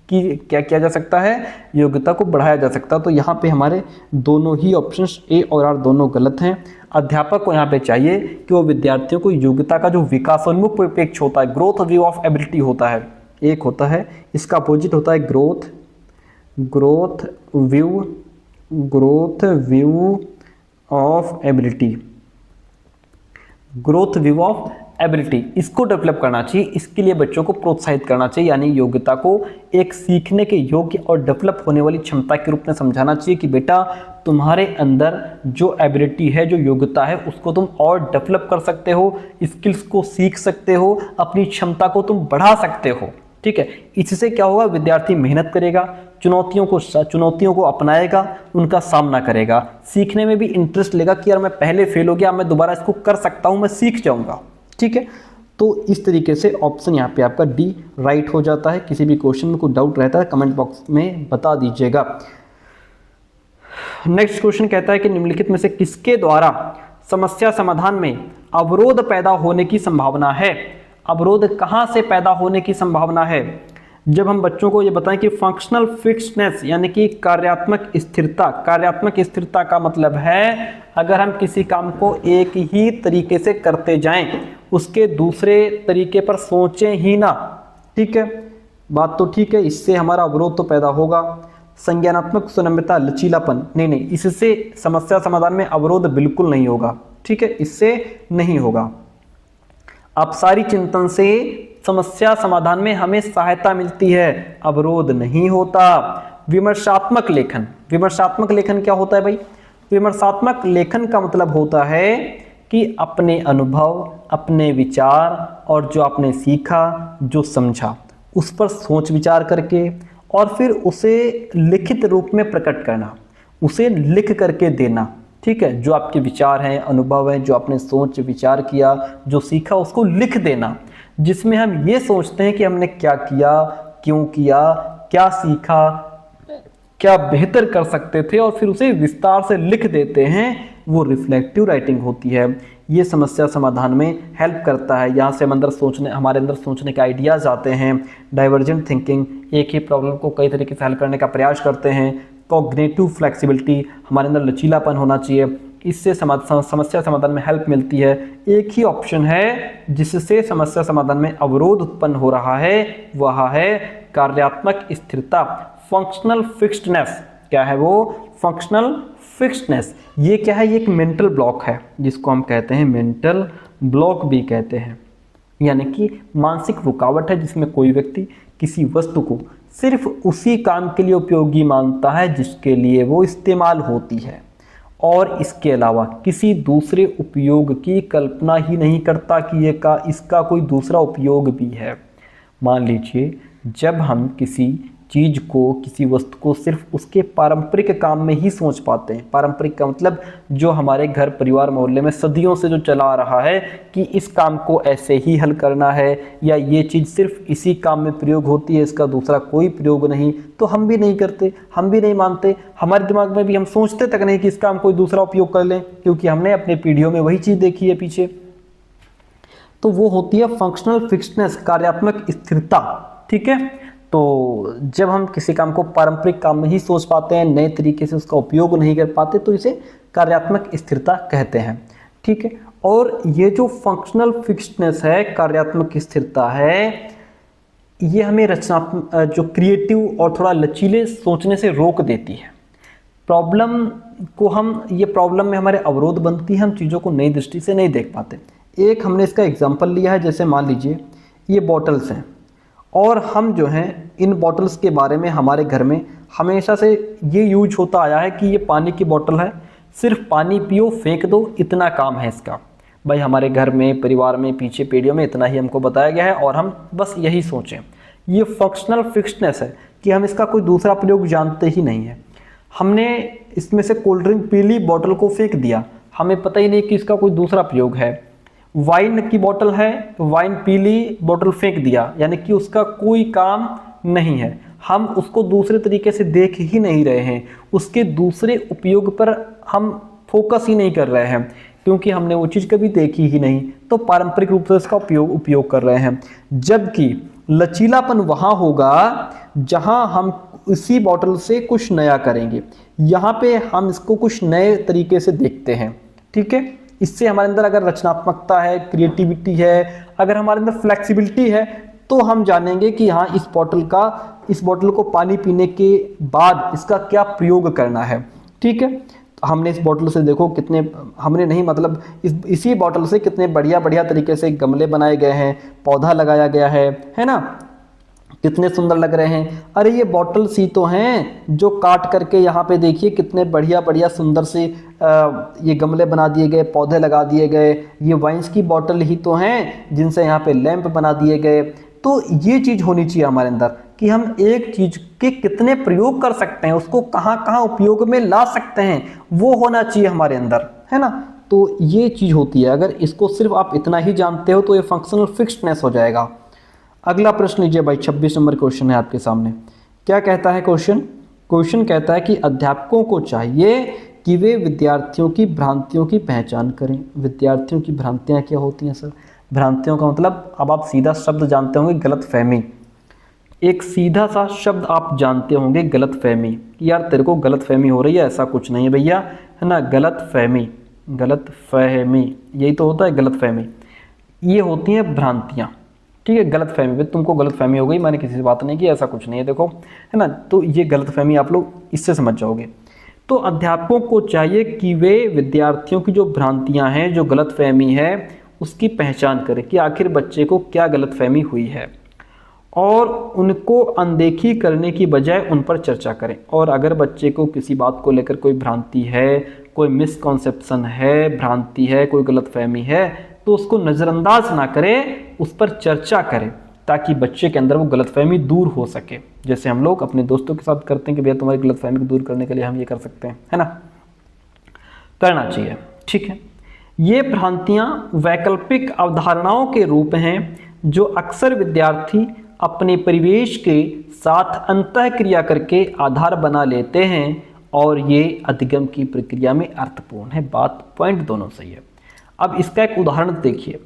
कि क्या किया जा सकता है, योग्यता को बढ़ाया जा सकता है। तो यहाँ पे हमारे दोनों ही ऑप्शंस ए और आर दोनों गलत हैं। अध्यापक को यहाँ पे चाहिए कि वो विद्यार्थियों को योग्यता का जो विकासोन्मुख परिप्रेक्ष्य होता है, ग्रोथ व्यू ऑफ एबिलिटी होता है, एक होता है, इसका अपोजिट होता है growth view of ability, growth view of ability, इसको डेवलप करना चाहिए। इसके लिए बच्चों को प्रोत्साहित करना चाहिए, यानी योग्यता को एक सीखने के योग्य और डेवलप होने वाली क्षमता के रूप में समझाना चाहिए कि बेटा तुम्हारे अंदर जो एबिलिटी है, जो योग्यता है, उसको तुम और डेवलप कर सकते हो, स्किल्स को सीख सकते हो, अपनी क्षमता को तुम बढ़ा सकते हो, ठीक है। इससे क्या होगा, विद्यार्थी मेहनत करेगा, चुनौतियों को अपनाएगा, उनका सामना करेगा, सीखने में भी इंटरेस्ट लेगा कि यार मैं पहले फेल हो गया, मैं दोबारा इसको कर सकता हूँ, मैं सीख जाऊँगा। ठीक है, तो इस तरीके से ऑप्शन यहाँ पे आपका डी राइट हो जाता है। किसी भी क्वेश्चन में कोई डाउट रहता है कमेंट बॉक्स में बता दीजिएगा। नेक्स्ट क्वेश्चन कहता है कि निम्नलिखित में से किसके द्वारा समस्या समाधान में अवरोध पैदा होने की संभावना है। अवरोध कहाँ से पैदा होने की संभावना है? जब हम बच्चों को ये बताएं कि फंक्शनल फिक्सनेस यानी कि कार्यात्मक स्थिरता। कार्यात्मक स्थिरता का मतलब है अगर हम किसी काम को एक ही तरीके से करते जाएं, उसके दूसरे तरीके पर सोचें ही ना। ठीक है, बात तो ठीक है, इससे हमारा अवरोध तो पैदा होगा। संज्ञानात्मक सुनम्यता, लचीलापन, नहीं, इससे समस्या समाधान में अवरोध बिल्कुल नहीं होगा। ठीक है, इससे नहीं होगा। अपसारी चिंतन से समस्या समाधान में हमें सहायता मिलती है, अवरोध नहीं होता। विमर्शात्मक लेखन, विमर्शात्मक लेखन क्या होता है भाई? विमर्शात्मक लेखन का मतलब होता है कि अपने अनुभव, अपने विचार और जो आपने सीखा, जो समझा, उस पर सोच विचार करके और फिर उसे लिखित रूप में प्रकट करना, उसे लिख करके देना। ठीक है, जो आपके विचार हैं, अनुभव हैं, जो आपने सोच विचार किया, जो सीखा, उसको लिख देना, जिसमें हम ये सोचते हैं कि हमने क्या किया, क्यों किया, क्या सीखा, क्या बेहतर कर सकते थे, और फिर उसे विस्तार से लिख देते हैं। वो रिफ्लेक्टिव राइटिंग होती है। ये समस्या समाधान में हेल्प करता है। यहाँ से हमारे अंदर सोचने के आइडियाज़ आते हैं। डाइवर्जेंट थिंकिंग, एक ही प्रॉब्लम को कई तरीके से हल करने का प्रयास करते हैं। कॉग्निटिव फ्लेक्सिबिलिटी, हमारे अंदर लचीलापन होना चाहिए, इससे समस्या समाधान में हेल्प मिलती है। एक ही ऑप्शन है जिससे समस्या समाधान में अवरोध उत्पन्न हो रहा है, वह है कार्यात्मक स्थिरता, फंक्शनल फिक्स्डनेस। क्या है वो? फंक्शनल फिक्स्डनेस। ये क्या है? ये एक मेंटल ब्लॉक है, जिसको हम कहते हैं मेंटल ब्लॉक भी कहते हैं, यानी कि मानसिक रुकावट है जिसमें कोई व्यक्ति किसी वस्तु को सिर्फ उसी काम के लिए उपयोगी मानता है जिसके लिए वो इस्तेमाल होती है, और इसके अलावा किसी दूसरे उपयोग की कल्पना ही नहीं करता कि इसका कोई दूसरा उपयोग भी है। मान लीजिए जब हम किसी चीज़ को, किसी वस्तु को सिर्फ उसके पारंपरिक काम में ही सोच पाते हैं। पारंपरिक का मतलब जो हमारे घर परिवार मोहल्ले में सदियों से जो चला आ रहा है कि इस काम को ऐसे ही हल करना है, या ये चीज़ सिर्फ इसी काम में प्रयोग होती है, इसका दूसरा कोई प्रयोग नहीं, तो हम भी नहीं करते, हम भी नहीं मानते। हमारे दिमाग में भी हम सोचते तक नहीं कि इसका हम कोई दूसरा उपयोग कर लें, क्योंकि हमने अपने पीढ़ियों में वही चीज़ देखी है पीछे। तो वो होती है फंक्शनल फिक्सनेस, कार्यात्मक स्थिरता। ठीक है, तो जब हम किसी काम को पारंपरिक काम में ही सोच पाते हैं, नए तरीके से उसका उपयोग नहीं कर पाते, तो इसे कार्यात्मक स्थिरता कहते हैं। ठीक है, और ये जो फंक्शनल फिक्स्डनेस है, कार्यात्मक स्थिरता है, ये हमें रचनात्मक, जो क्रिएटिव और थोड़ा लचीले सोचने से रोक देती है। प्रॉब्लम में हमारे अवरोध बनती है, हम चीज़ों को नई दृष्टि से नहीं देख पाते। एक हमने इसका एग्जाम्पल लिया है, जैसे मान लीजिए ये बॉटल्स हैं, और हम जो हैं इन बॉटल्स के बारे में हमारे घर में हमेशा से ये यूज होता आया है कि ये पानी की बॉटल है, सिर्फ पानी पियो, फेंक दो, इतना काम है इसका। भाई हमारे घर में, परिवार में, पीछे पीढ़ियों में इतना ही हमको बताया गया है और हम बस यही सोचें। ये फंक्शनल फिक्स्डनेस है कि हम इसका कोई दूसरा प्रयोग जानते ही नहीं है। हमने इसमें से कोल्ड ड्रिंक पी ली, बॉटल को फेंक दिया, हमें पता ही नहीं कि इसका कोई दूसरा प्रयोग है। वाइन की बोतल है, वाइन पी ली, बोतल फेंक दिया, यानी कि उसका कोई काम नहीं है। हम उसको दूसरे तरीके से देख ही नहीं रहे हैं, उसके दूसरे उपयोग पर हम फोकस ही नहीं कर रहे हैं, क्योंकि हमने वो चीज़ कभी देखी ही नहीं, तो पारंपरिक रूप से इसका उपयोग कर रहे हैं। जबकि लचीलापन वहाँ होगा जहाँ हम इसी बोतल से कुछ नया करेंगे। यहाँ पे हम इसको कुछ नए तरीके से देखते हैं। ठीक है, इससे हमारे अंदर अगर रचनात्मकता है, क्रिएटिविटी है, अगर हमारे अंदर फ्लेक्सिबिलिटी है, तो हम जानेंगे कि हाँ इस बोतल को पानी पीने के बाद इसका क्या प्रयोग करना है। ठीक है, हमने इस बोतल से देखो इसी बोतल से कितने बढ़िया बढ़िया तरीके से गमले बनाए गए हैं, पौधा लगाया गया है ना, कितने सुंदर लग रहे हैं। अरे ये बॉटल्स ही तो हैं जो काट करके यहाँ पे देखिए कितने बढ़िया बढ़िया सुंदर से ये गमले बना दिए गए, पौधे लगा दिए गए। ये वाइन्स की बॉटल ही तो हैं जिनसे यहाँ पे लैंप बना दिए गए। तो ये चीज़ होनी चाहिए हमारे अंदर कि हम एक चीज़ के कितने प्रयोग कर सकते हैं, उसको कहाँ कहाँ उपयोग में ला सकते हैं, वो होना चाहिए हमारे अंदर, है ना। तो ये चीज़ होती है, अगर इसको सिर्फ आप इतना ही जानते हो तो ये फंक्शनल फिक्स्डनेस हो जाएगा। अगला प्रश्न लीजिए भाई, 26 नंबर क्वेश्चन है आपके सामने। क्या कहता है क्वेश्चन? क्वेश्चन कहता है कि अध्यापकों को चाहिए कि वे विद्यार्थियों की भ्रांतियों की पहचान करें। विद्यार्थियों की भ्रांतियाँ क्या होती हैं सर? भ्रांतियों का मतलब, अब आप सीधा शब्द जानते होंगे, गलतफहमी। एक सीधा सा शब्द आप जानते होंगे, गलतफहमी। यार तेरे को गलतफहमी हो रही है, ऐसा कुछ नहीं है भैया, है ना। गलतफहमी, गलतफहमी यही तो होता है, गलतफहमी। ये होती हैं भ्रांतियाँ, ठीक है। गलतफहमी में तुमको गलतफहमी हो गई, मैंने किसी से बात नहीं की, ऐसा कुछ नहीं है, देखो, है ना। तो ये गलतफहमी आप लोग इससे समझ जाओगे। तो अध्यापकों को चाहिए कि वे विद्यार्थियों की जो भ्रांतियाँ हैं, जो गलतफहमी है, उसकी पहचान करें कि आखिर बच्चे को क्या गलतफहमी हुई है, और उनको अनदेखी करने की बजाय उन पर चर्चा करें। और अगर बच्चे को किसी बात को लेकर कोई भ्रांति है, कोई मिसकॉन्सेप्शन है, भ्रांति है, कोई गलतफहमी है, तो उसको नज़रअंदाज ना करें, उस पर चर्चा करें, ताकि बच्चे के अंदर वो गलतफहमी दूर हो सके। जैसे हम लोग अपने दोस्तों के साथ करते हैं कि भैया तुम्हारी गलतफहमी को दूर करने के लिए हम ये कर सकते हैं, है ना, करना चाहिए, ठीक है। ये भ्रांतियाँ वैकल्पिक अवधारणाओं के रूप हैं जो अक्सर विद्यार्थी अपने परिवेश के साथ अंतःक्रिया करके आधार बना लेते हैं, और ये अधिगम की प्रक्रिया में अर्थपूर्ण है। बात, पॉइंट दोनों सही है। अब इसका एक उदाहरण देखिए,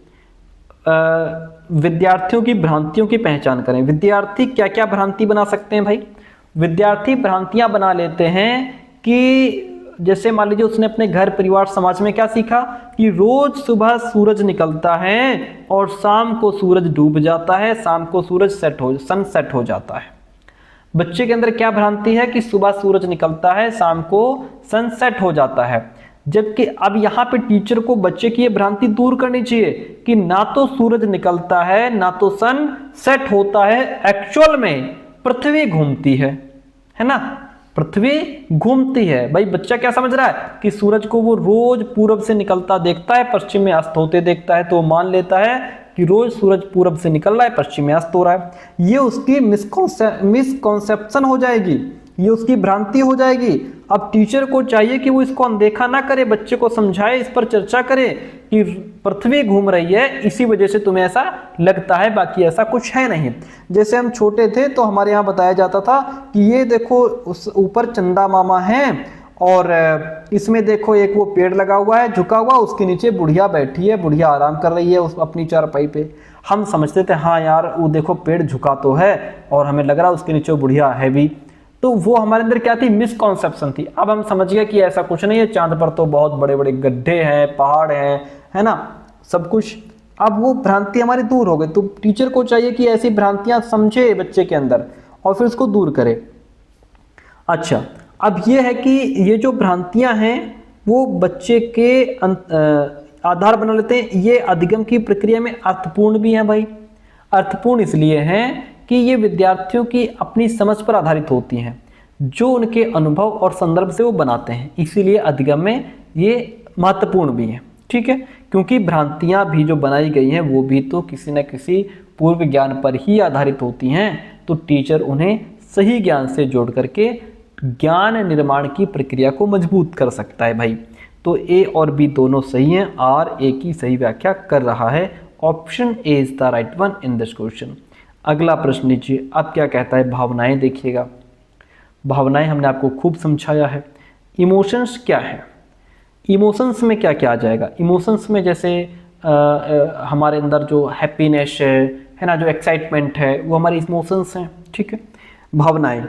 विद्यार्थियों की भ्रांतियों की पहचान करें। विद्यार्थी क्या क्या भ्रांति बना सकते हैं भाई? विद्यार्थी भ्रांतियां बना लेते हैं कि जैसे मान लीजिए उसने अपने घर, परिवार, समाज में क्या सीखा कि रोज सुबह सूरज निकलता है और शाम को सूरज डूब जाता है, शाम को सूरज सनसेट हो जाता है। बच्चे के अंदर क्या भ्रांति है कि सुबह सूरज निकलता है, शाम को सनसेट हो जाता है। जबकि अब यहाँ पे टीचर को बच्चे की ये भ्रांति दूर करनी चाहिए कि ना तो सूरज निकलता है, ना तो सन सेट होता है, एक्चुअल में पृथ्वी घूमती है ना, पृथ्वी घूमती है। भाई बच्चा क्या समझ रहा है कि सूरज को वो रोज पूरब से निकलता देखता है, पश्चिम में अस्त होते देखता है, तो मान लेता है कि रोज सूरज पूरब से निकल रहा है, पश्चिम में अस्त हो रहा है। ये उसकी मिसकॉन्सेप्शन हो जाएगी, ये उसकी भ्रांति हो जाएगी। अब टीचर को चाहिए कि वो इसको अनदेखा ना करे, बच्चे को समझाए, इस पर चर्चा करे कि पृथ्वी घूम रही है, इसी वजह से तुम्हें ऐसा लगता है, बाकी ऐसा कुछ है नहीं। जैसे हम छोटे थे तो हमारे यहाँ बताया जाता था कि ये देखो उस ऊपर चंदा मामा हैं, और इसमें देखो एक वो पेड़ लगा हुआ है झुका हुआ, उसके नीचे बुढ़िया बैठी है, बुढ़िया आराम कर रही है उस अपनी चारपाई पे। हम समझते थे हाँ यार वो देखो पेड़ झुका तो है, और हमें लग रहा है उसके नीचे बुढ़िया है भी। तो वो हमारे अंदर क्या थी, मिसकॉन्सेप्शन थी। अब हम समझ गए कि ऐसा कुछ नहीं है, चांद पर तो बहुत बड़े बड़े गड्ढे हैं, पहाड़ हैं, है ना, सब कुछ। अब वो भ्रांति हमारी दूर हो गई। तो टीचर को चाहिए कि ऐसी भ्रांतियां समझे बच्चे के अंदर और फिर उसको दूर करे। अच्छा, अब ये है कि ये जो भ्रांतियां हैं वो बच्चे के आधार बना लेते हैं। ये अधिगम की प्रक्रिया में अर्थपूर्ण भी हैं भाई। अर्थपूर्ण इसलिए हैं कि ये विद्यार्थियों की अपनी समझ पर आधारित होती हैं, जो उनके अनुभव और संदर्भ से वो बनाते हैं, इसीलिए अधिगम में ये महत्वपूर्ण भी हैं, ठीक है। क्योंकि भ्रांतियां भी जो बनाई गई हैं वो भी तो किसी न किसी पूर्व ज्ञान पर ही आधारित होती हैं, तो टीचर उन्हें सही ज्ञान से जोड़ करके ज्ञान निर्माण की प्रक्रिया को मजबूत कर सकता है भाई। तो ए और बी दोनों सही हैं, आर ए की सही व्याख्या कर रहा है। Option A is the right one in this question. अगला प्रश्न लीजिए, अब क्या कहता है, भावनाएं देखिएगा। भावनाएं हमने आपको खूब समझाया है। इमोशंस क्या है, इमोशंस में क्या क्या आ जाएगा। इमोशंस में जैसे हमारे अंदर जो हैप्पीनेस है ना, जो एक्साइटमेंट है, वो हमारे इमोशंस हैं, ठीक है। भावनाएं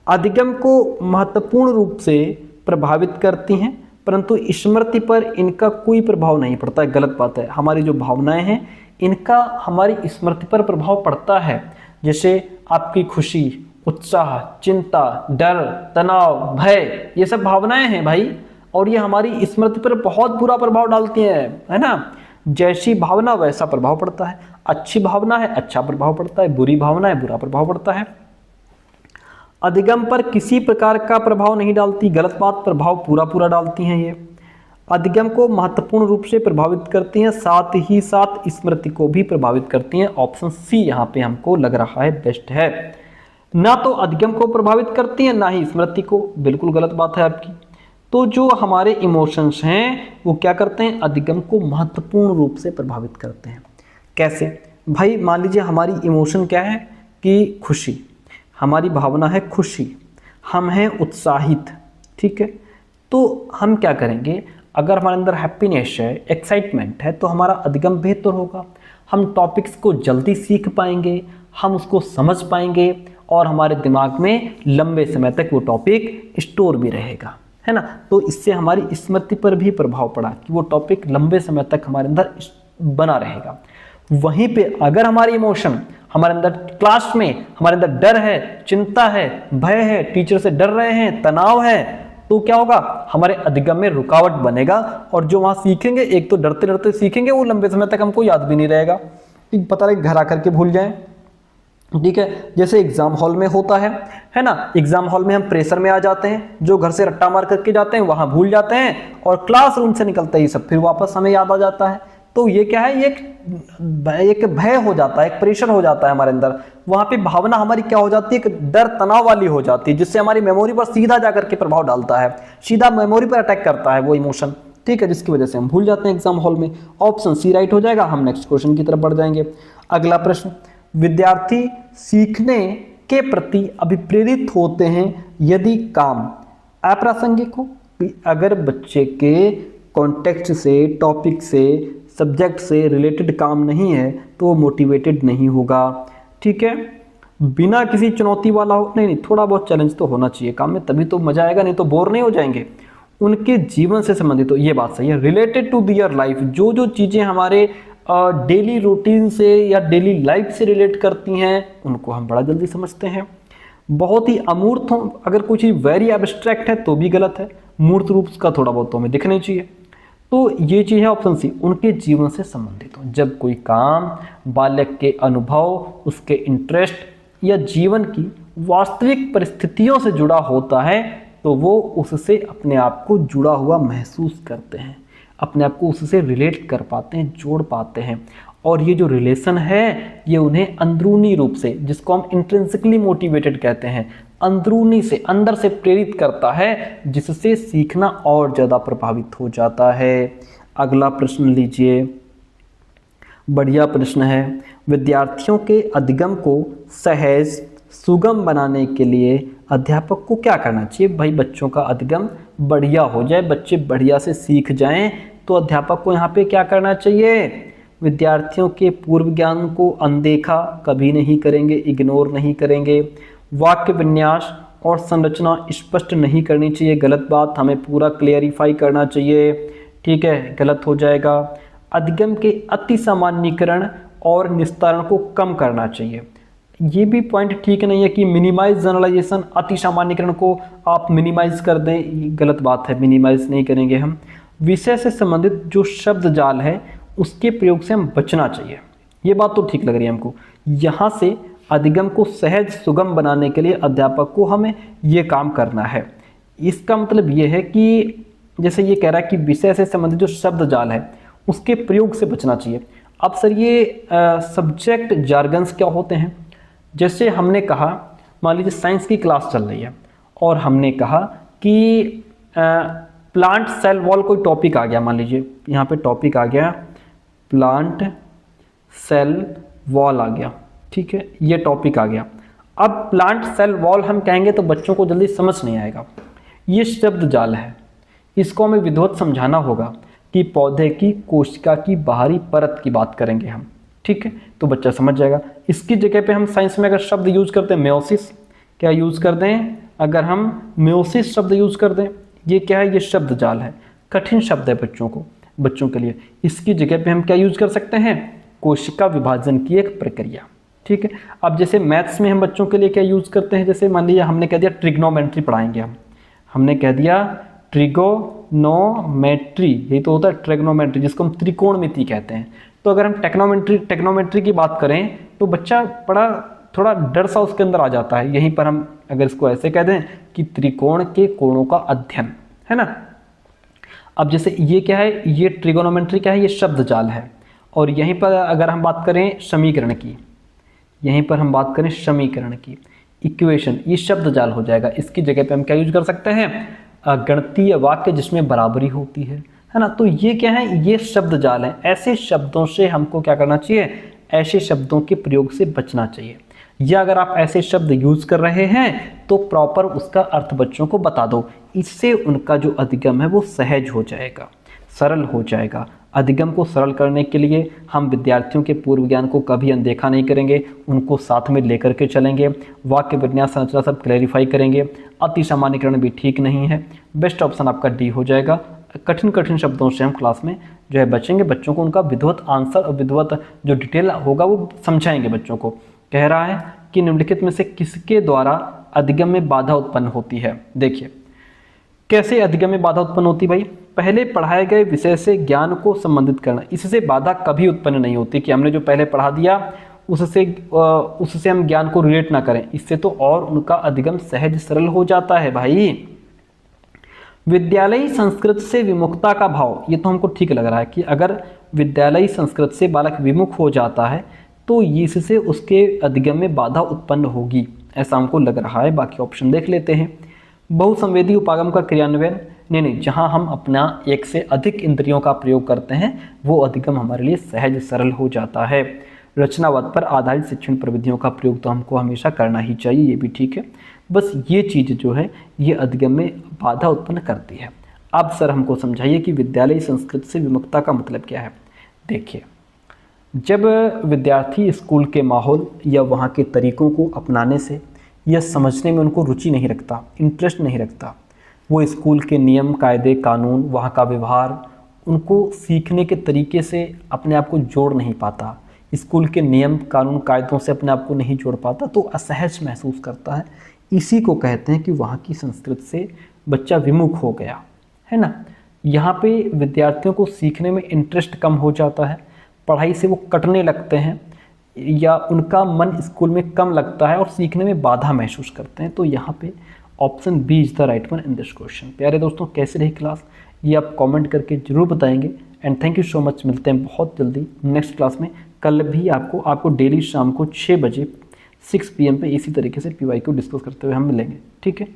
अधिगम को महत्वपूर्ण रूप से प्रभावित करती हैं, परंतु स्मृति पर इनका कोई प्रभाव नहीं पड़ता है। गलत बात है। हमारी जो भावनाएं हैं इनका हमारी स्मृति पर प्रभाव पड़ता है। जैसे आपकी खुशी, उत्साह, चिंता, डर, तनाव, भय, ये सब भावनाएं हैं भाई, और ये हमारी स्मृति पर बहुत बुरा प्रभाव डालती हैं, है ना। जैसी भावना वैसा प्रभाव पड़ता है। अच्छी भावना है अच्छा प्रभाव पड़ता है, बुरी भावना है बुरा प्रभाव पड़ता है। अधिगम पर किसी प्रकार का प्रभाव नहीं डालती, गलत बात, प्रभाव पूरा पूरा डालती हैं ये। अधिगम को महत्वपूर्ण रूप से प्रभावित करती हैं, साथ ही साथ स्मृति को भी प्रभावित करती हैं। ऑप्शन सी यहाँ पे हमको लग रहा है बेस्ट है। ना तो अधिगम को प्रभावित करती हैं ना ही स्मृति को, बिल्कुल गलत बात है आपकी। तो जो हमारे इमोशंस हैं वो क्या करते हैं, अधिगम को महत्वपूर्ण रूप से प्रभावित करते हैं। कैसे भाई, मान लीजिए हमारी इमोशन क्या है कि खुशी, हमारी भावना है खुशी, हम हैं उत्साहित, ठीक है। तो हम क्या करेंगे, अगर हमारे अंदर हैप्पीनेस है, एक्साइटमेंट है, तो हमारा अधिगम बेहतर होगा, हम टॉपिक्स को जल्दी सीख पाएंगे, हम उसको समझ पाएंगे और हमारे दिमाग में लंबे समय तक वो टॉपिक स्टोर भी रहेगा, है ना। तो इससे हमारी स्मृति पर भी प्रभाव पड़ा कि वो टॉपिक लंबे समय तक हमारे अंदर बना रहेगा। वहीं पे अगर हमारी इमोशन, हमारे अंदर क्लास में हमारे अंदर डर है, चिंता है, भय है, टीचर से डर रहे हैं, तनाव है, तो क्या होगा, हमारे अधिगम में रुकावट बनेगा और जो वहां सीखेंगे, एक तो डरते डरते सीखेंगे, वो लंबे समय तक हमको याद भी नहीं रहेगा, पता लगे घर आकर के भूल जाएं। ठीक है, जैसे एग्जाम हॉल में होता है ना। एग्जाम हॉल में हम प्रेशर में आ जाते हैं, जो घर से रट्टा मार करके जाते हैं वहां भूल जाते हैं और क्लासरूम से निकलते ही सब फिर वापस हमें याद आ जाता है। तो ये क्या है, ये एक भय हो जाता है, एक प्रेशर हो जाता है हमारे अंदर। वहां पे भावना हमारी क्या हो जाती है, एक डर तनाव वाली हो जाती है, जिससे हमारी मेमोरी पर सीधा जाकर के प्रभाव डालता है, सीधा मेमोरी पर अटैक करता है वो इमोशन। ठीक है, जिसकी वजह से हम भूल जाते हैं एग्जाम हॉल में। ऑप्शन सी राइट हो जाएगा। हम नेक्स्ट क्वेश्चन की तरफ बढ़ जाएंगे। अगला प्रश्न, विद्यार्थी सीखने के प्रति अभिप्रेरित होते हैं यदि काम अप्रासंगिक हो। अगर बच्चे के कॉन्टेक्स्ट से, टॉपिक से, सब्जेक्ट से रिलेटेड काम नहीं है तो मोटिवेटेड नहीं होगा। ठीक है, बिना किसी चुनौती वाला हो, नहीं थोड़ा बहुत चैलेंज तो होना चाहिए काम में, तभी तो मजा आएगा, नहीं तो बोर नहीं हो जाएंगे। उनके जीवन से संबंधित हो, ये बात सही है। रिलेटेड टू दियर लाइफ, जो जो चीज़ें हमारे डेली रूटीन से या डेली लाइफ से रिलेट करती हैं उनको हम बड़ा जल्दी समझते हैं। बहुत ही अमूर्त हो, अगर कुछ ही वेरी एब्स्ट्रैक्ट है तो भी गलत है, मूर्त रूप का थोड़ा बहुत तो हमें दिखना चाहिए। तो ये चीज़ है ऑप्शन सी, उनके जीवन से संबंधित हो। जब कोई काम बालक के अनुभव, उसके इंटरेस्ट या जीवन की वास्तविक परिस्थितियों से जुड़ा होता है तो वो उससे अपने आप को जुड़ा हुआ महसूस करते हैं, अपने आप को उससे रिलेट कर पाते हैं, जोड़ पाते हैं। और ये जो रिलेशन है ये उन्हें अंदरूनी रूप से, जिसको हम इंट्रिंसिकली मोटिवेटेड कहते हैं, अंदरूनी से, अंदर से प्रेरित करता है, जिससे सीखना और ज़्यादा प्रभावित हो जाता है। अगला प्रश्न लीजिए, बढ़िया प्रश्न है। विद्यार्थियों के अधिगम को सहज सुगम बनाने के लिए अध्यापक को क्या करना चाहिए। भाई बच्चों का अधिगम बढ़िया हो जाए, बच्चे बढ़िया से सीख जाएं, तो अध्यापक को यहाँ पे क्या करना चाहिए, विद्यार्थियों के पूर्व ज्ञान को अनदेखा कभी नहीं करेंगे, इग्नोर नहीं करेंगे। वाक्य विन्यास और संरचना स्पष्ट नहीं करनी चाहिए, गलत बात, हमें पूरा क्लियरिफाई करना चाहिए। ठीक है, गलत हो जाएगा। अधिगम के अति सामान्यीकरण और निस्तारण को कम करना चाहिए, ये भी पॉइंट ठीक नहीं है कि मिनिमाइज जनरलाइजेशन, अति सामान्यीकरण को आप मिनिमाइज कर दें, ये गलत बात है, मिनिमाइज नहीं करेंगे हम। विषय से संबंधित जो शब्द जाल है उसके प्रयोग से हम बचना चाहिए, ये बात तो ठीक लग रही है हमको। यहाँ से अधिगम को सहज सुगम बनाने के लिए अध्यापक को हमें ये काम करना है। इसका मतलब ये है कि जैसे ये कह रहा है कि विषय से संबंधित जो शब्द जाल है उसके प्रयोग से बचना चाहिए। अब सर ये सब्जेक्ट जार्गन्स क्या होते हैं, जैसे हमने कहा, मान लीजिए साइंस की क्लास चल रही है और हमने कहा कि प्लांट सेल वॉल कोई टॉपिक आ गया, मान लीजिए यहाँ पे टॉपिक आ गया प्लांट सेल वॉल आ गया, ठीक है, ये टॉपिक आ गया। अब प्लांट सेल वॉल हम कहेंगे तो बच्चों को जल्दी समझ नहीं आएगा, ये शब्द जाल है, इसको हमें विधिवत समझाना होगा कि पौधे की कोशिका की बाहरी परत की बात करेंगे हम, ठीक है, तो बच्चा समझ जाएगा। इसकी जगह पे हम साइंस में अगर शब्द यूज करते हैं मेयोसिस, क्या यूज कर दें, अगर हम मेयोसिस शब्द यूज कर दें, ये क्या है, ये शब्द जाल है, कठिन शब्द है बच्चों के लिए। इसकी जगह पे हम क्या यूज कर सकते हैं, कोशिका विभाजन की एक प्रक्रिया, ठीक है। अब जैसे मैथ्स में हम बच्चों के लिए क्या यूज करते हैं, जैसे मान लीजिए हमने कह दिया ट्रिग्नोमेट्री पढ़ाएंगे हमने कह दिया ट्रिगोनोमेट्री, यही तो होता है ट्रिग्नोमेट्री, जिसको हम त्रिकोणमिति कहते हैं। तो अगर हम टेक्नोमेट्री की बात करें तो बच्चा बड़ा थोड़ा डर सा उसके अंदर आ जाता है। यहीं पर हम अगर इसको ऐसे कह दें कि त्रिकोण के कोणों का अध्ययन, है ना। अब जैसे ये क्या है, ये ट्रिगोनोमेट्री क्या है, ये शब्द जाल है। और यहीं पर अगर हम बात करें समीकरण की, यहीं पर हम बात करें समीकरण की, इक्वेशन, ये शब्द जाल हो जाएगा। इसकी जगह पे हम क्या यूज कर सकते हैं, गणितीय वाक्य जिसमें बराबरी होती है ना। तो ये क्या है, ये शब्द जाल है। ऐसे शब्दों से हमको क्या करना चाहिए, ऐसे शब्दों के प्रयोग से बचना चाहिए। या अगर आप ऐसे शब्द यूज कर रहे हैं तो प्रॉपर उसका अर्थ बच्चों को बता दो। इससे उनका जो अधिगम है वो सहज हो जाएगा, सरल हो जाएगा। अधिगम को सरल करने के लिए हम विद्यार्थियों के पूर्व ज्ञान को कभी अनदेखा नहीं करेंगे, उनको साथ में लेकर के चलेंगे, वाक्य विन्यास संरचना सब क्लैरिफाई करेंगे। अति सामान्यकरण भी ठीक नहीं है। बेस्ट ऑप्शन आपका डी हो जाएगा। कठिन कठिन शब्दों से हम क्लास में जो है बचेंगे, बच्चों को उनका विधिवत आंसर और विधिवत जो डिटेल होगा वो समझाएंगे बच्चों को। कह रहा है कि निम्नलिखित में से किसके द्वारा अधिगम में बाधा उत्पन्न होती है। देखिए कैसे अधिगम में बाधा उत्पन्न होती, भाई पहले पढ़ाए गए विषय से ज्ञान को संबंधित करना, इससे बाधा कभी उत्पन्न नहीं होती कि हमने जो पहले पढ़ा दिया उससे हम ज्ञान को रिलेट ना करें। इससे तो और उनका अधिगम सहज सरल हो जाता है भाई। विद्यालयी संस्कृत से विमुखता का भाव, ये तो हमको ठीक लग रहा है कि अगर विद्यालयी संस्कृत से बालक विमुख हो जाता है तो इससे उसके अधिगम में बाधा उत्पन्न होगी, ऐसा हमको लग रहा है। बाकी ऑप्शन देख लेते हैं। बहुसंवेदी उपागम का क्रियान्वयन, नहीं, जहां हम अपना एक से अधिक इंद्रियों का प्रयोग करते हैं वो अधिगम हमारे लिए सहज सरल हो जाता है। रचनावाद पर आधारित शिक्षण प्रविधियों का प्रयोग तो हमको हमेशा करना ही चाहिए, ये भी ठीक है। बस ये चीज़ जो है ये अधिगम में बाधा उत्पन्न करती है। अब सर हमको समझाइए कि विद्यालयी संस्कृत से विमुखता का मतलब क्या है। देखिए जब विद्यार्थी स्कूल के माहौल या वहाँ के तरीक़ों को अपनाने से या समझने में उनको रुचि नहीं रखता, इंटरेस्ट नहीं रखता, वो स्कूल के नियम कायदे कानून वहाँ का व्यवहार उनको सीखने के तरीके से अपने आप को जोड़ नहीं पाता, स्कूल के नियम कानून कायदों से अपने आप को नहीं जोड़ पाता, तो असहज महसूस करता है। इसी को कहते हैं कि वहाँ की संस्कृत से बच्चा विमुख हो गया, है ना। यहाँ पे विद्यार्थियों को सीखने में इंटरेस्ट कम हो जाता है, पढ़ाई से वो कटने लगते हैं या उनका मन स्कूल में कम लगता है और सीखने में बाधा महसूस करते हैं। तो यहाँ पे option B is the right one in this question. प्यारे दोस्तों कैसे रही क्लास ये आप कमेंट करके जरूर बताएंगे। And thank you so much. मिलते हैं बहुत जल्दी नेक्स्ट क्लास में। कल भी आपको डेली शाम को 6 बजे 6 PM पे इसी तरीके से PYQ डिस्कस करते हुए हम मिलेंगे, ठीक है।